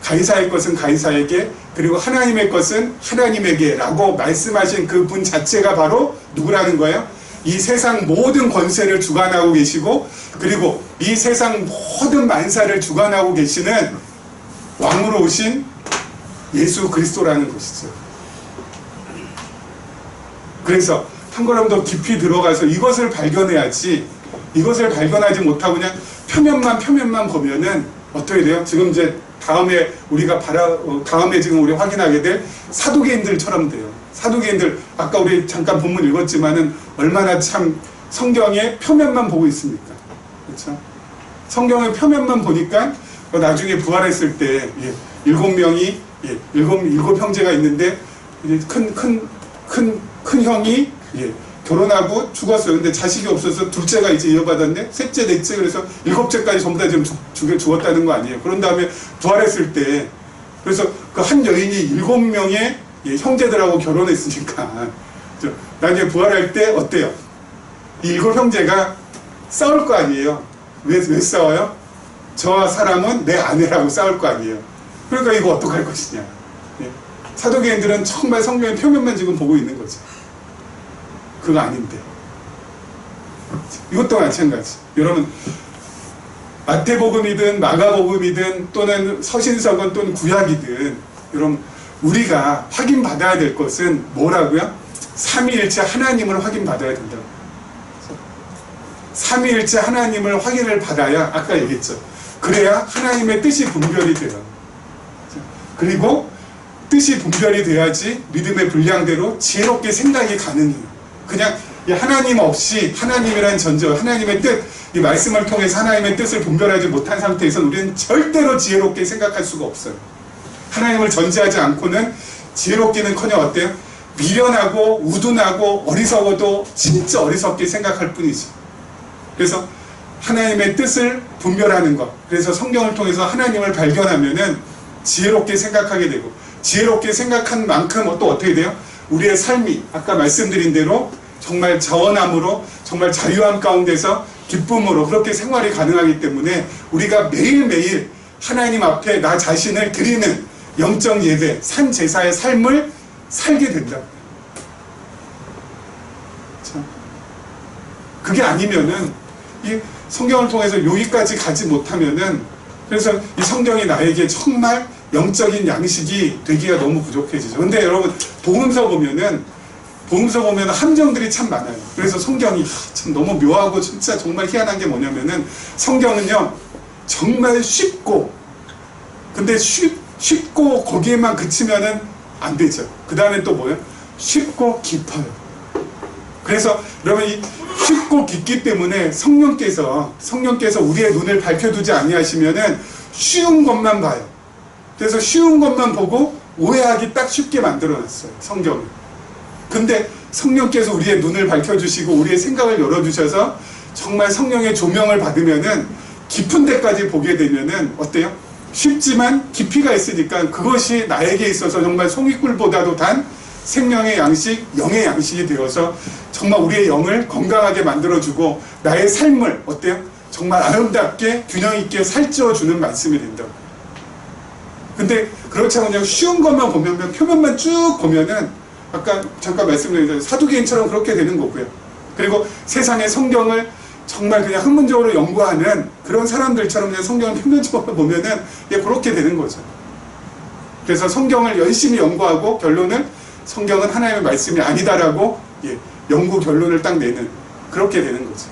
가이사의 것은 가이사에게, 그리고 하나님의 것은 하나님에게 라고 말씀하신 그 분 자체가 바로 누구라는 거예요? 이 세상 모든 권세를 주관하고 계시고, 그리고 이 세상 모든 만사를 주관하고 계시는 왕으로 오신 예수 그리스도라는 것이죠. 그래서 한 걸음 더 깊이 들어가서 이것을 발견해야지, 이것을 발견하지 못하고 그냥 표면만 보면은 어떻게 돼요? 지금 이제 다음에 지금 우리 확인하게 될 사두개인들처럼 돼요. 사두개인들, 아까 우리 잠깐 본문 읽었지만은 얼마나 참 성경의 표면만 보고 있습니까? 그렇죠? 성경의 표면만 보니까 나중에 부활했을 때 7명이 일곱 형제가 있는데 큰 형이 결혼하고 죽었어요. 근데 자식이 없어서 둘째가 이제 이어받았네? 셋째, 넷째, 그래서 일곱째까지 전부 다 지금 죽었다는 거 아니에요. 그런 다음에 부활했을 때, 그래서 그 한 여인이 7명의 형제들하고 결혼했으니까, 나중에 부활할 때 어때요? 이 7형제가 싸울 거 아니에요. 왜 싸워요? 저 사람은 내 아내라고 싸울 거 아니에요. 그러니까 이거 어떡할 것이냐. 사도계인들은 정말 성경의 표면만 지금 보고 있는 거죠. 그거 아닌데. 이것도 마찬가지. 여러분, 마태복음이든 마가복음이든 또는 서신서건 또는 구약이든, 여러분, 우리가 확인받아야 될 것은 뭐라고요? 삼위일체 하나님을 확인받아야 된다고. 삼위일체 하나님을 확인을 받아야, 아까 얘기했죠. 그래야 하나님의 뜻이 분별이 돼요. 그리고 뜻이 분별이 돼야지 믿음의 분량대로 지혜롭게 생각이 가능해요. 그냥 하나님 없이 하나님이라는 전제, 하나님의 뜻, 이 말씀을 통해서 하나님의 뜻을 분별하지 못한 상태에서 우리는 절대로 지혜롭게 생각할 수가 없어요. 하나님을 전제하지 않고는 지혜롭기는커녕 어때요? 미련하고 우둔하고 어리석어도 진짜 어리석게 생각할 뿐이죠. 그래서 하나님의 뜻을 분별하는 것, 그래서 성경을 통해서 하나님을 발견하면은 지혜롭게 생각하게 되고, 지혜롭게 생각한 만큼 또 어떻게 돼요? 우리의 삶이 아까 말씀드린 대로 정말 자원함으로, 정말 자유함 가운데서 기쁨으로 그렇게 생활이 가능하기 때문에 우리가 매일매일 하나님 앞에 나 자신을 드리는 영적 예배, 산 제사의 삶을 살게 된다. 참, 그게 아니면은 이 성경을 통해서 여기까지 가지 못하면은, 그래서 이 성경이 나에게 정말 영적인 양식이 되기가 너무 부족해지죠. 근데 여러분, 복음서 보면 함정들이 참 많아요. 그래서 성경이 참 너무 묘하고 진짜 정말 희한한 게 뭐냐면은, 성경은요 정말 쉽고, 근데 쉽고 거기에만 그치면은 안 되죠. 그 다음에 또 뭐예요? 쉽고 깊어요. 그래서 여러분, 이 쉽고 깊기 때문에 성령께서 우리의 눈을 밝혀두지 아니하시면은 쉬운 것만 봐요. 그래서 쉬운 것만 보고 오해하기 딱 쉽게 만들어놨어요, 성경을. 근데 성령께서 우리의 눈을 밝혀주시고 우리의 생각을 열어주셔서 정말 성령의 조명을 받으면은 깊은 데까지 보게 되면은 어때요? 쉽지만 깊이가 있으니까 그것이 나에게 있어서 정말 송이꿀보다도 단 생명의 양식, 영의 양식이 되어서 정말 우리의 영을 건강하게 만들어주고 나의 삶을 어때요? 정말 아름답게 균형 있게 살찌워주는 말씀이 된다고. 근데 그렇지 않고 그냥 쉬운 것만 보면, 표면만 쭉 보면은 아까 잠깐 말씀드린 사두개인처럼 그렇게 되는 거고요. 그리고 세상의 성경을 정말 그냥 학문적으로 연구하는 그런 사람들처럼 그냥 성경을 표면적으로 보면은 그렇게 되는 거죠. 그래서 성경을 열심히 연구하고 결론은 성경은 하나님의 말씀이 아니다라고 연구 결론을 딱 내는, 그렇게 되는 거죠.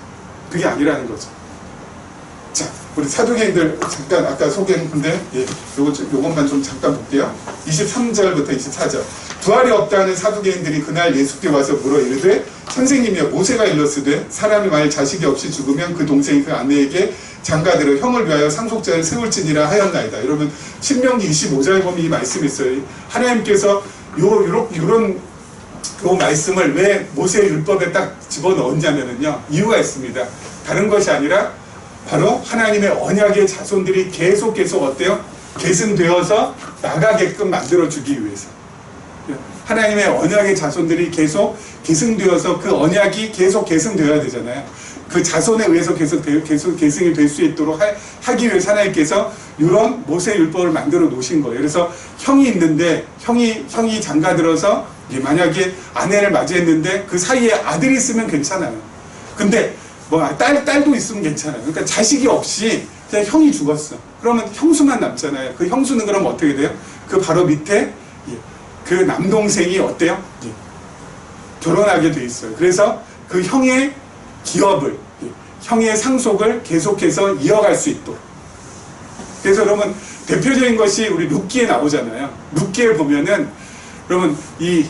그게 아니라는 거죠. 자, 우리 사두개인들 잠깐 아까 소개했는데 요것만 좀 잠깐 볼게요. 23절부터 24절. 부활이 없다는 사두개인들이 그날 예수께 와서 물어 이르되 선생님이여, 모세가 일렀으되 사람이 만일 자식이 없이 죽으면 그 동생이 그 아내에게 장가들어 형을 위하여 상속자를 세울지니라 하였나이다. 여러분, 신명기 25절에 보면 이 말씀이 있어요. 하나님께서 요런 말씀을 왜 모세의 율법에 딱 집어넣었냐면요, 이유가 있습니다. 다른 것이 아니라 바로 하나님의 언약의 자손들이 계속 어때요? 계승되어서 나가게끔 만들어주기 위해서. 하나님의 언약의 자손들이 계속 계승되어서 그 언약이 계속 계승되어야 되잖아요. 그 자손에 의해서 계속 계승이 될 수 있도록 하기 위해서 하나님께서 이런 모세의 율법을 만들어 놓으신 거예요. 그래서 형이 있는데 형이 장가들어서 만약에 아내를 맞이했는데 그 사이에 아들이 있으면 괜찮아요. 근데 뭐 딸도 있으면 괜찮아요. 그러니까 자식이 없이 그냥 형이 죽었어. 그러면 형수만 남잖아요. 그 형수는 그럼 어떻게 돼요? 그 바로 밑에 그 남동생이 어때요? 결혼하게 돼 있어요. 그래서 그 형의 기업을, 형의 상속을 계속해서 이어갈 수 있도록. 그래서 여러분, 대표적인 것이 우리 룻기에 나오잖아요. 룻기에 보면은 여러분, 이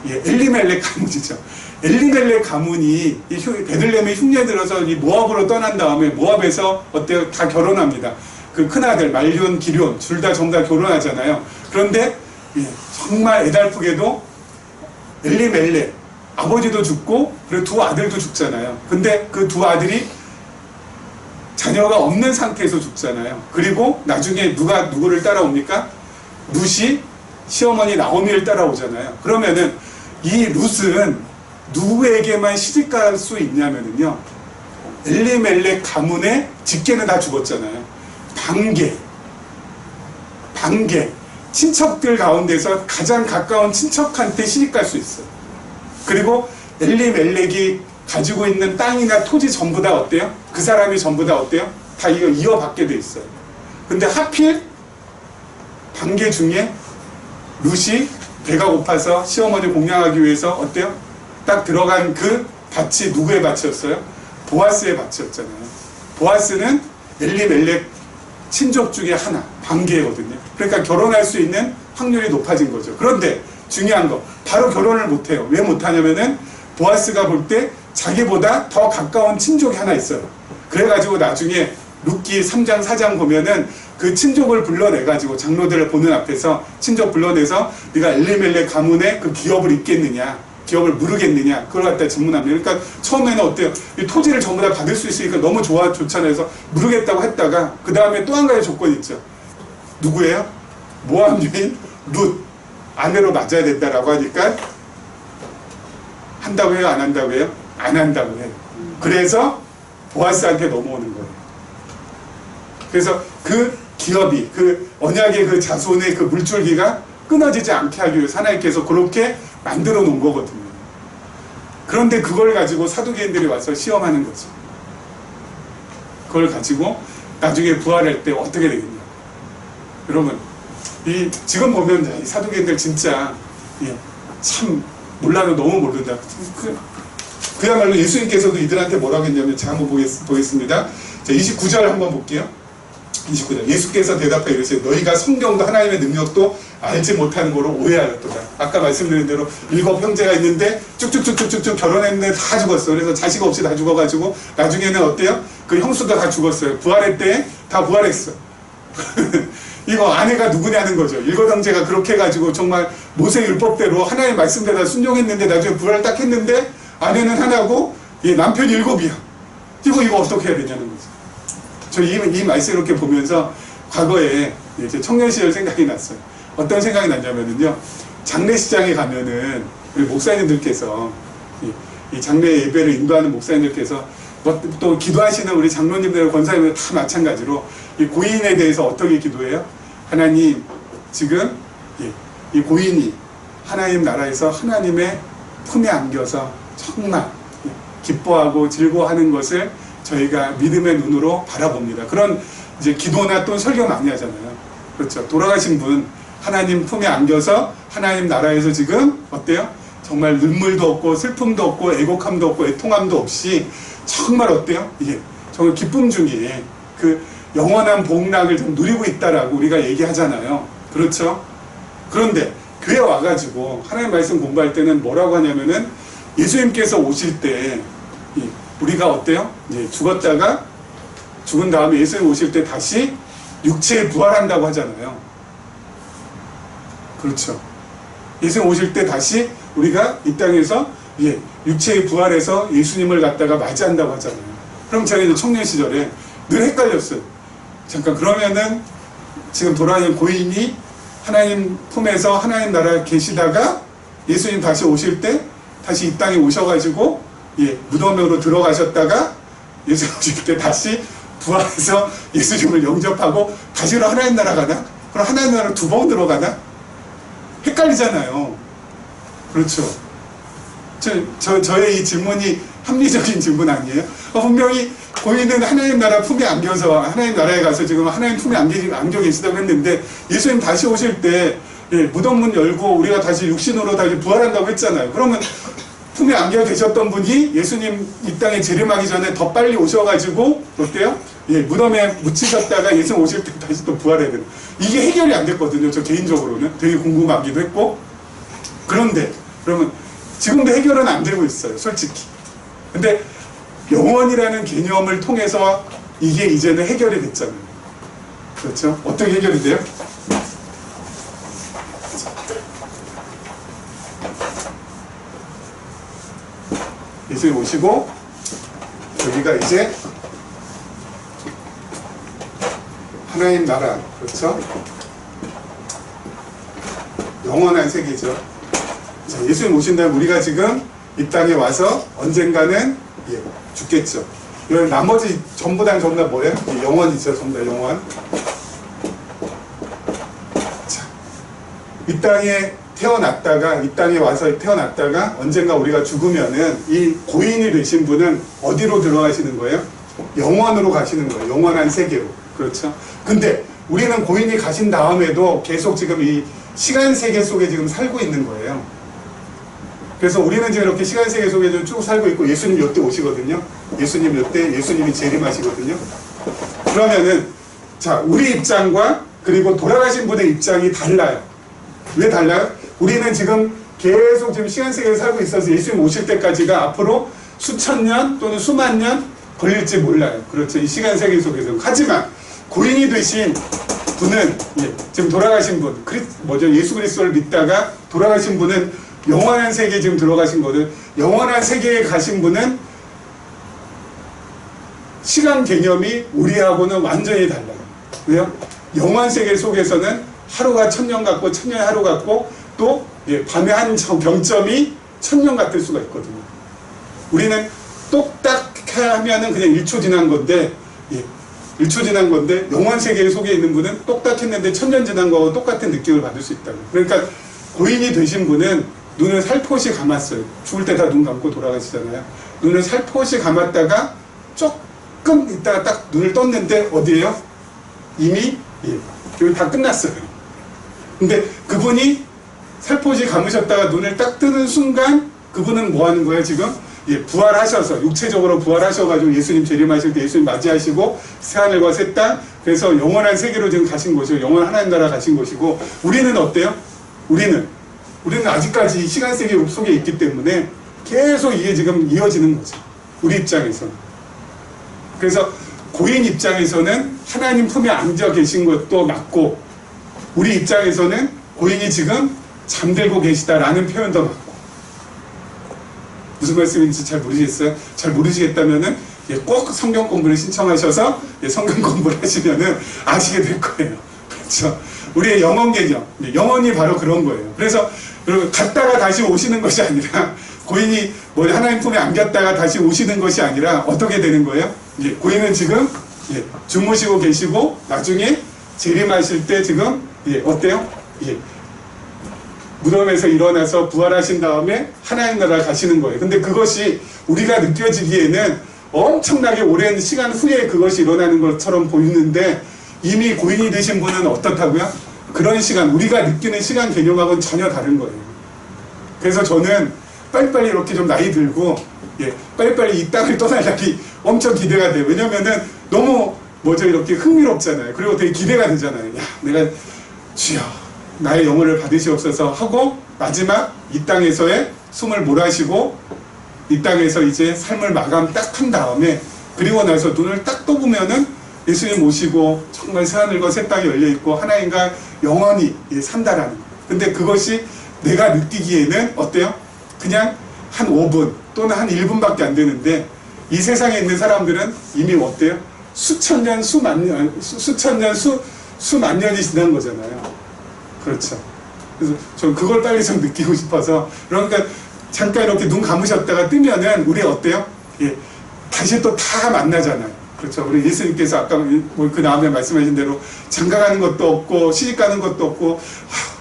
엘리멜렉 가문이죠. 엘리멜렉 가문이 베들레헴에 흉내 들어서 이 모압으로 떠난 다음에 모압에서 어때요? 다 결혼합니다. 그 큰아들 말륜, 기륜 둘 다 전부 다 결혼하잖아요. 그런데 정말 애달프게도 엘리멜렉, 아버지도 죽고 그리고 두 아들도 죽잖아요. 근데 그 두 아들이 자녀가 없는 상태에서 죽잖아요. 그리고 나중에 누가 누구를 따라옵니까? 룻이 시어머니 나오미를 따라오잖아요. 그러면은 이 룻은 누구에게만 시집갈 수 있냐면요, 엘리멜렉 가문의 직계는 다 죽었잖아요. 반계 친척들 가운데서 가장 가까운 친척한테 시집갈 수 있어요. 그리고 엘리멜렉이 가지고 있는 땅이나 토지 전부 다 어때요? 그 사람이 전부 다 어때요? 다 이거 이어받게 돼 있어요. 근데 하필 반계 중에 룻이 배가 고파서 시어머니 공양하기 위해서 어때요? 딱 들어간 그 밭이 누구의 밭이었어요? 보아스의 밭이었잖아요. 보아스는 엘리멜렉 친족 중에 하나, 반계거든요. 그러니까 결혼할 수 있는 확률이 높아진 거죠. 그런데 중요한 거, 바로 결혼을 못해요. 왜 못하냐면은 보아스가 볼 때 자기보다 더 가까운 친족이 하나 있어요. 그래가지고 나중에 룻기 3장 4장 보면은 그 친족을 불러내가지고 장로들을 보는 앞에서 친족 불러내서 네가 엘리멜렉 가문의 그 기업을 잇겠느냐, 기업을 물으겠느냐, 그걸 갖다 질문합니다. 그러니까 처음에는 어때요? 이 토지를 전부 다 받을 수 있으니까 너무 좋잖아요. 그래서 물으겠다고 했다가 그 다음에 또 한 가지 조건이 있죠. 누구예요? 모압 여인 룻 아내로 맞아야 된다라고 하니까 한다고 해요? 안 한다고 해요? 안 한다고 해요. 그래서 보아스한테 넘어오는 거예요. 그래서 그 기업이, 그 언약의 그 자손의 그 물줄기가 끊어지지 않게 하기 위해서 하나님께서 그렇게 만들어 놓은 거거든요. 그런데 그걸 가지고 사두개인들이 와서 시험하는 거죠. 그걸 가지고 나중에 부활할 때 어떻게 되겠냐. 여러분, 지금 보면 이 사두개인들 진짜 참 몰라도 너무 모른다. 그야말로 예수님께서도 이들한테 뭐라고 했냐면, 제가 한번 보겠습니다. 자, 29절 한번 볼게요. 29절. 예수께서 대답하여 이르시되 너희가 성경도 하나님의 능력도 알지 못하는 거로 오해하였도다. 아까 말씀드린 대로 7 형제가 있는데 쭉쭉쭉쭉쭉 결혼했는데 다 죽었어. 그래서 자식 없이 다 죽어가지고 나중에는 어때요? 그 형수도 다 죽었어요. 부활할 때 다 부활했어. 이거 아내가 누구냐는 거죠. 7 형제가 그렇게 해가지고 정말 모세 율법대로 하나님의 말씀대로 순종했는데 나중에 부활을 딱 했는데 아내는 하나고 남편이 7이야. 이거 어떻게 해야 되냐는 거죠. 저 이 말씀 이렇게 보면서 과거에 이제 청년 시절 생각이 났어요. 어떤 생각이 났냐면요, 장례식장에 가면은 우리 목사님들께서 이 장례 예배를 인도하는 목사님들께서 또 기도하시는 우리 장로님들, 권사님들 다 마찬가지로 이 고인에 대해서 어떻게 기도해요? 하나님, 지금 이 고인이 하나님 나라에서 하나님의 품에 안겨서 정말 기뻐하고 즐거워하는 것을 저희가 믿음의 눈으로 바라봅니다. 그런 이제 기도나 또 설교 많이 하잖아요. 그렇죠. 돌아가신 분 하나님 품에 안겨서 하나님 나라에서 지금 어때요? 정말 눈물도 없고 슬픔도 없고 애곡함도 없고 애통함도 없이 정말 어때요? 정말 기쁨 중에 그 영원한 복락을 좀 누리고 있다라고 우리가 얘기하잖아요. 그렇죠? 그런데 교회 와가지고 하나님 말씀 공부할 때는 뭐라고 하냐면은 예수님께서 오실 때 우리가 어때요? 죽었다가 죽은 다음에 예수님 오실 때 다시 육체에 부활한다고 하잖아요. 그렇죠. 예수님 오실 때 다시 우리가 이 땅에서 육체에 부활해서 예수님을 갖다가 맞이한다고 하잖아요. 그럼 제가 이제 청년 시절에 늘 헷갈렸어요. 잠깐, 그러면은 지금 돌아가는 고인이 하나님 품에서 하나님 나라에 계시다가 예수님 다시 오실 때 다시 이 땅에 오셔가지고 무덤으로 들어가셨다가 예수님 오실 때 다시 부활해서 예수님을 영접하고 다시로 하나님 나라 가나? 그럼 하나님 나라 2번 들어가나? 헷갈리잖아요. 그렇죠. 저의 이 질문이 합리적인 질문 아니에요? 분명히 고인은 하나님 나라 품에 안겨서 하나님 나라에 가서 지금 하나님 품에 안겨 계시다고 했는데 예수님 다시 오실 때 무덤문 열고 우리가 다시 육신으로 다시 부활한다고 했잖아요. 그러면 품에 안겨 계셨던 분이 예수님 이 땅에 재림하기 전에 더 빨리 오셔가지고 어때요? 무덤에 묻히셨다가 예수님 오실 때 다시 또 부활해야 되는, 이게 해결이 안 됐거든요. 저 개인적으로는 되게 궁금하기도 했고. 그런데 그러면 지금도 해결은 안 되고 있어요, 솔직히. 근데 영원이라는 개념을 통해서 이게 이제는 해결이 됐잖아요. 그렇죠? 어떻게 해결이 돼요? 예수님 오시고 여기가 이제 하나님 나라, 그렇죠? 영원한 세계죠. 자, 예수님 오신 다음에 우리가 지금 이 땅에 와서 언젠가는 죽겠죠. 나머지 전부 다 뭐예요? 영원이죠. 전부 다 영원. 자, 이 땅에 태어났다가, 이 땅에 와서 태어났다가 언젠가 우리가 죽으면은 이 고인이 되신 분은 어디로 들어가시는 거예요? 영원으로 가시는 거예요. 영원한 세계로. 그렇죠? 근데 우리는 고인이 가신 다음에도 계속 지금 이 시간 세계 속에 지금 살고 있는 거예요. 그래서 우리는 지금 이렇게 시간 세계 속에 쭉 살고 있고, 예수님 이때 오시거든요. 예수님 이때 예수님이 재림하시거든요. 그러면은 자, 우리 입장과 그리고 돌아가신 분의 입장이 달라요. 왜 달라요? 우리는 지금 계속 지금 시간 세계에 살고 있어서 예수님 오실 때까지가 앞으로 수천 년 또는 수만 년 걸릴지 몰라요. 그렇죠. 이 시간 세계 속에서. 하지만 고인이 되신 분은 지금 돌아가신 분, 예수 그리스도를 믿다가 돌아가신 분은 영원한 세계에 지금 들어가신 거든. 영원한 세계에 가신 분은 시간 개념이 우리하고는 완전히 달라요. 왜요? 영원 세계 속에서는 하루가 1000년 같고 1000년이 하루 같고 또 밤의 한 병점이 1000년 같을 수가 있거든요. 우리는 똑딱 하면은 그냥 1초 지난 건데 1초 지난 건데 영원 세계 속에 있는 분은 똑딱했는데 1000년 지난 거하고 똑같은 느낌을 받을 수 있다고. 그러니까 고인이 되신 분은 눈을 살포시 감았어요. 죽을 때 다 눈 감고 돌아가시잖아요. 눈을 살포시 감았다가 조금 있다가 딱 눈을 떴는데 어디에요? 이미 여기 다 끝났어요. 근데 그분이 살포시 감으셨다가 눈을 딱 뜨는 순간 그분은 뭐 하는 거예요 지금? 부활하셔서 육체적으로 부활하셔가지고 예수님 재림하실 때 예수님 맞이하시고 새하늘과 새 땅, 그래서 영원한 세계로 지금 가신 것이고 영원한 하나님 나라 가신 것이고, 우리는 어때요? 우리는 아직까지 시간 세계 속에 있기 때문에 계속 이게 지금 이어지는 거죠. 우리 입장에서는. 그래서 고인 입장에서는 하나님 품에 앉아 계신 것도 맞고, 우리 입장에서는 고인이 지금 잠들고 계시다라는 표현도 맞고. 무슨 말씀인지 잘 모르시겠어요? 잘 모르시겠다면은 꼭 성경 공부를 신청하셔서 성경 공부를 하시면은 아시게 될 거예요. 그렇죠? 우리의 영원 개념, 영혼이 바로 그런 거예요. 그래서 여러분, 갔다가 다시 오시는 것이 아니라, 고인이 하나님 품에 안겼다가 다시 오시는 것이 아니라 어떻게 되는 거예요? 고인은 지금 주무시고 계시고 나중에 재림하실 때 지금 어때요? 무덤에서 일어나서 부활하신 다음에 하나님 나라 가시는 거예요. 근데 그것이 우리가 느껴지기에는 엄청나게 오랜 시간 후에 그것이 일어나는 것처럼 보이는데, 이미 고인이 되신 분은 어떻다고요? 그런 시간, 우리가 느끼는 시간 개념하고는 전혀 다른 거예요. 그래서 저는 빨리빨리 이렇게 좀 나이 들고 빨리빨리 이 땅을 떠날 날이 엄청 기대가 돼요. 왜냐면은 너무 이렇게 흥미롭잖아요. 그리고 되게 기대가 되잖아요. 야, 내가 주여 나의 영혼을 받으시옵소서 하고 마지막 이 땅에서의 숨을 몰아쉬고 이 땅에서 이제 삶을 마감 딱 한 다음에, 그리고 나서 눈을 딱 떠보면은 예수님 오시고 정말 새하늘과 새 땅이 열려있고 하나님과 영원히 산다라는 거예요. 근데 그것이 내가 느끼기에는 어때요? 그냥 한 5분 또는 한 1분밖에 안 되는데, 이 세상에 있는 사람들은 이미 어때요? 수천 년, 수만 년이 지난 거잖아요. 그렇죠. 그래서 전 그걸 빨리 좀 느끼고 싶어서, 그러니까 잠깐 이렇게 눈 감으셨다가 뜨면은 우리 어때요? 다시 또 다 만나잖아요. 그렇죠. 우리 예수님께서 아까 그 다음에 말씀하신 대로 장가가는 것도 없고 시집가는 것도 없고,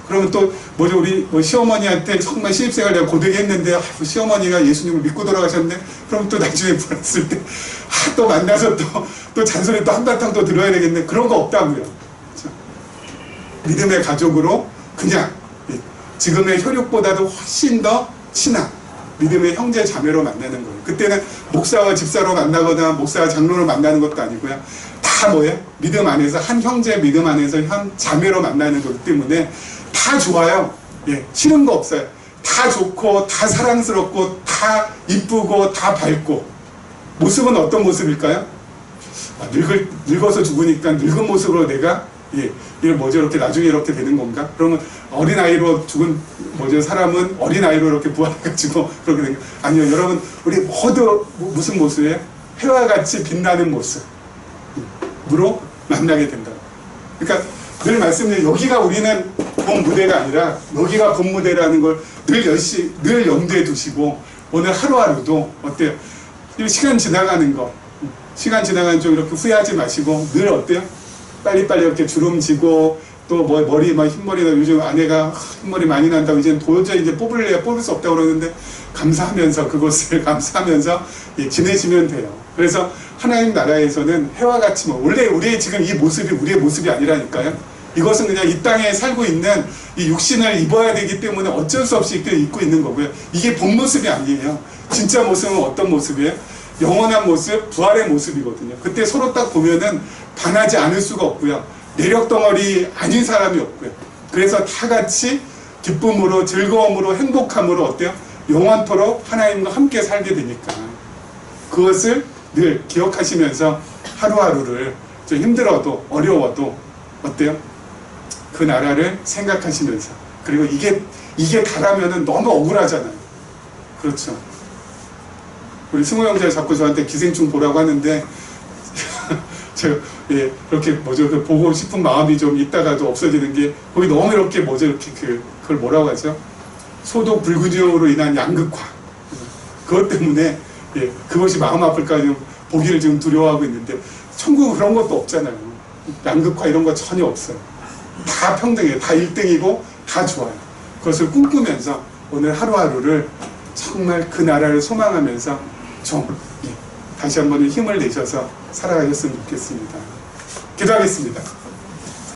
그러면 또 우리 시어머니한테 정말 신입생활 내가 고되겠는데 시어머니가 예수님을 믿고 돌아가셨네. 그럼 또 나중에 불었을 때 또 만나서 또 잔소리 또 한바탕 또 들어야 되겠네. 그런 거 없다고요. 그렇죠? 믿음의 가족으로 그냥 지금의 혈육보다도 훨씬 더 친한 믿음의 형제 자매로 만나는 거예요. 그때는 목사와 집사로 만나거나 목사와 장로로 만나는 것도 아니고요. 다 뭐예요? 믿음 안에서 한 형제 믿음 안에서 한 자매로 만나는 거기 때문에 다 좋아요. 싫은 거 없어요. 다 좋고 다 사랑스럽고 다 이쁘고 다 밝고. 모습은 어떤 모습일까요? 늙어서 죽으니까 늙은 모습으로 내가 예, 이게 뭐죠? 이렇게 나중에 이렇게 되는 건가? 그러면 어린아이로 죽은 뭐죠? 사람은 어린아이로 이렇게 부활해가지고 그렇게 된 거. 아니요, 여러분, 우리 모두 무슨 모습이에요? 해와 같이 빛나는 모습으로 만나게 된다. 그러니까 늘 말씀드린 여기가 우리는 본 무대가 아니라 여기가 본 무대라는 걸 늘 염두에 두시고 오늘 하루하루도 어때요? 이 시간 지나가는 거, 시간 지나가는 쪽 이렇게 후회하지 마시고 늘 어때요? 빨리빨리 이렇게 주름지고 또 뭐 머리 막 흰머리나 요즘 아내가 흰머리 많이 난다고 이제 도저히 이제 뽑을 수 없다고 그러는데 감사하면서 그것을 감사하면서 예, 지내시면 돼요. 그래서 하나님 나라에서는 해와 같이 원래 우리의 지금 이 모습이 우리의 모습이 아니라니까요. 이것은 그냥 이 땅에 살고 있는 이 육신을 입어야 되기 때문에 어쩔 수 없이 입고 있는 거고요. 이게 본 모습이 아니에요. 진짜 모습은 어떤 모습이에요? 영원한 모습, 부활의 모습이거든요. 그때 서로 딱 보면은 반하지 않을 수가 없고요. 매력 덩어리 아닌 사람이 없고요. 그래서 다 같이 기쁨으로, 즐거움으로, 행복함으로 어때요? 영원토록 하나님과 함께 살게 되니까 그것을 늘 기억하시면서 하루하루를 좀 힘들어도 어려워도 어때요? 그 나라를 생각하시면서 그리고 이게 다라면은 너무 억울하잖아요. 그렇죠. 우리 승호 형제가 자꾸 저한테 기생충 보라고 하는데 제가 예, 그렇게 뭐죠? 보고 싶은 마음이 좀 있다가도 없어지는 게 거기 너무 이렇게 뭐죠? 이렇게 그걸 뭐라고 하죠? 소독 불균형으로 인한 양극화. 그것 때문에 예, 그것이 마음 아플까 좀 보기를 지금 두려워하고 있는데 천국은 그런 것도 없잖아요. 양극화 이런 거 전혀 없어요. 다 평등해요. 다 1등이고 다 좋아요. 그것을 꿈꾸면서 오늘 하루하루를 정말 그 나라를 소망하면서 좀 예, 다시 한번 힘을 내셔서 살아가셨으면 좋겠습니다. 기도하겠습니다.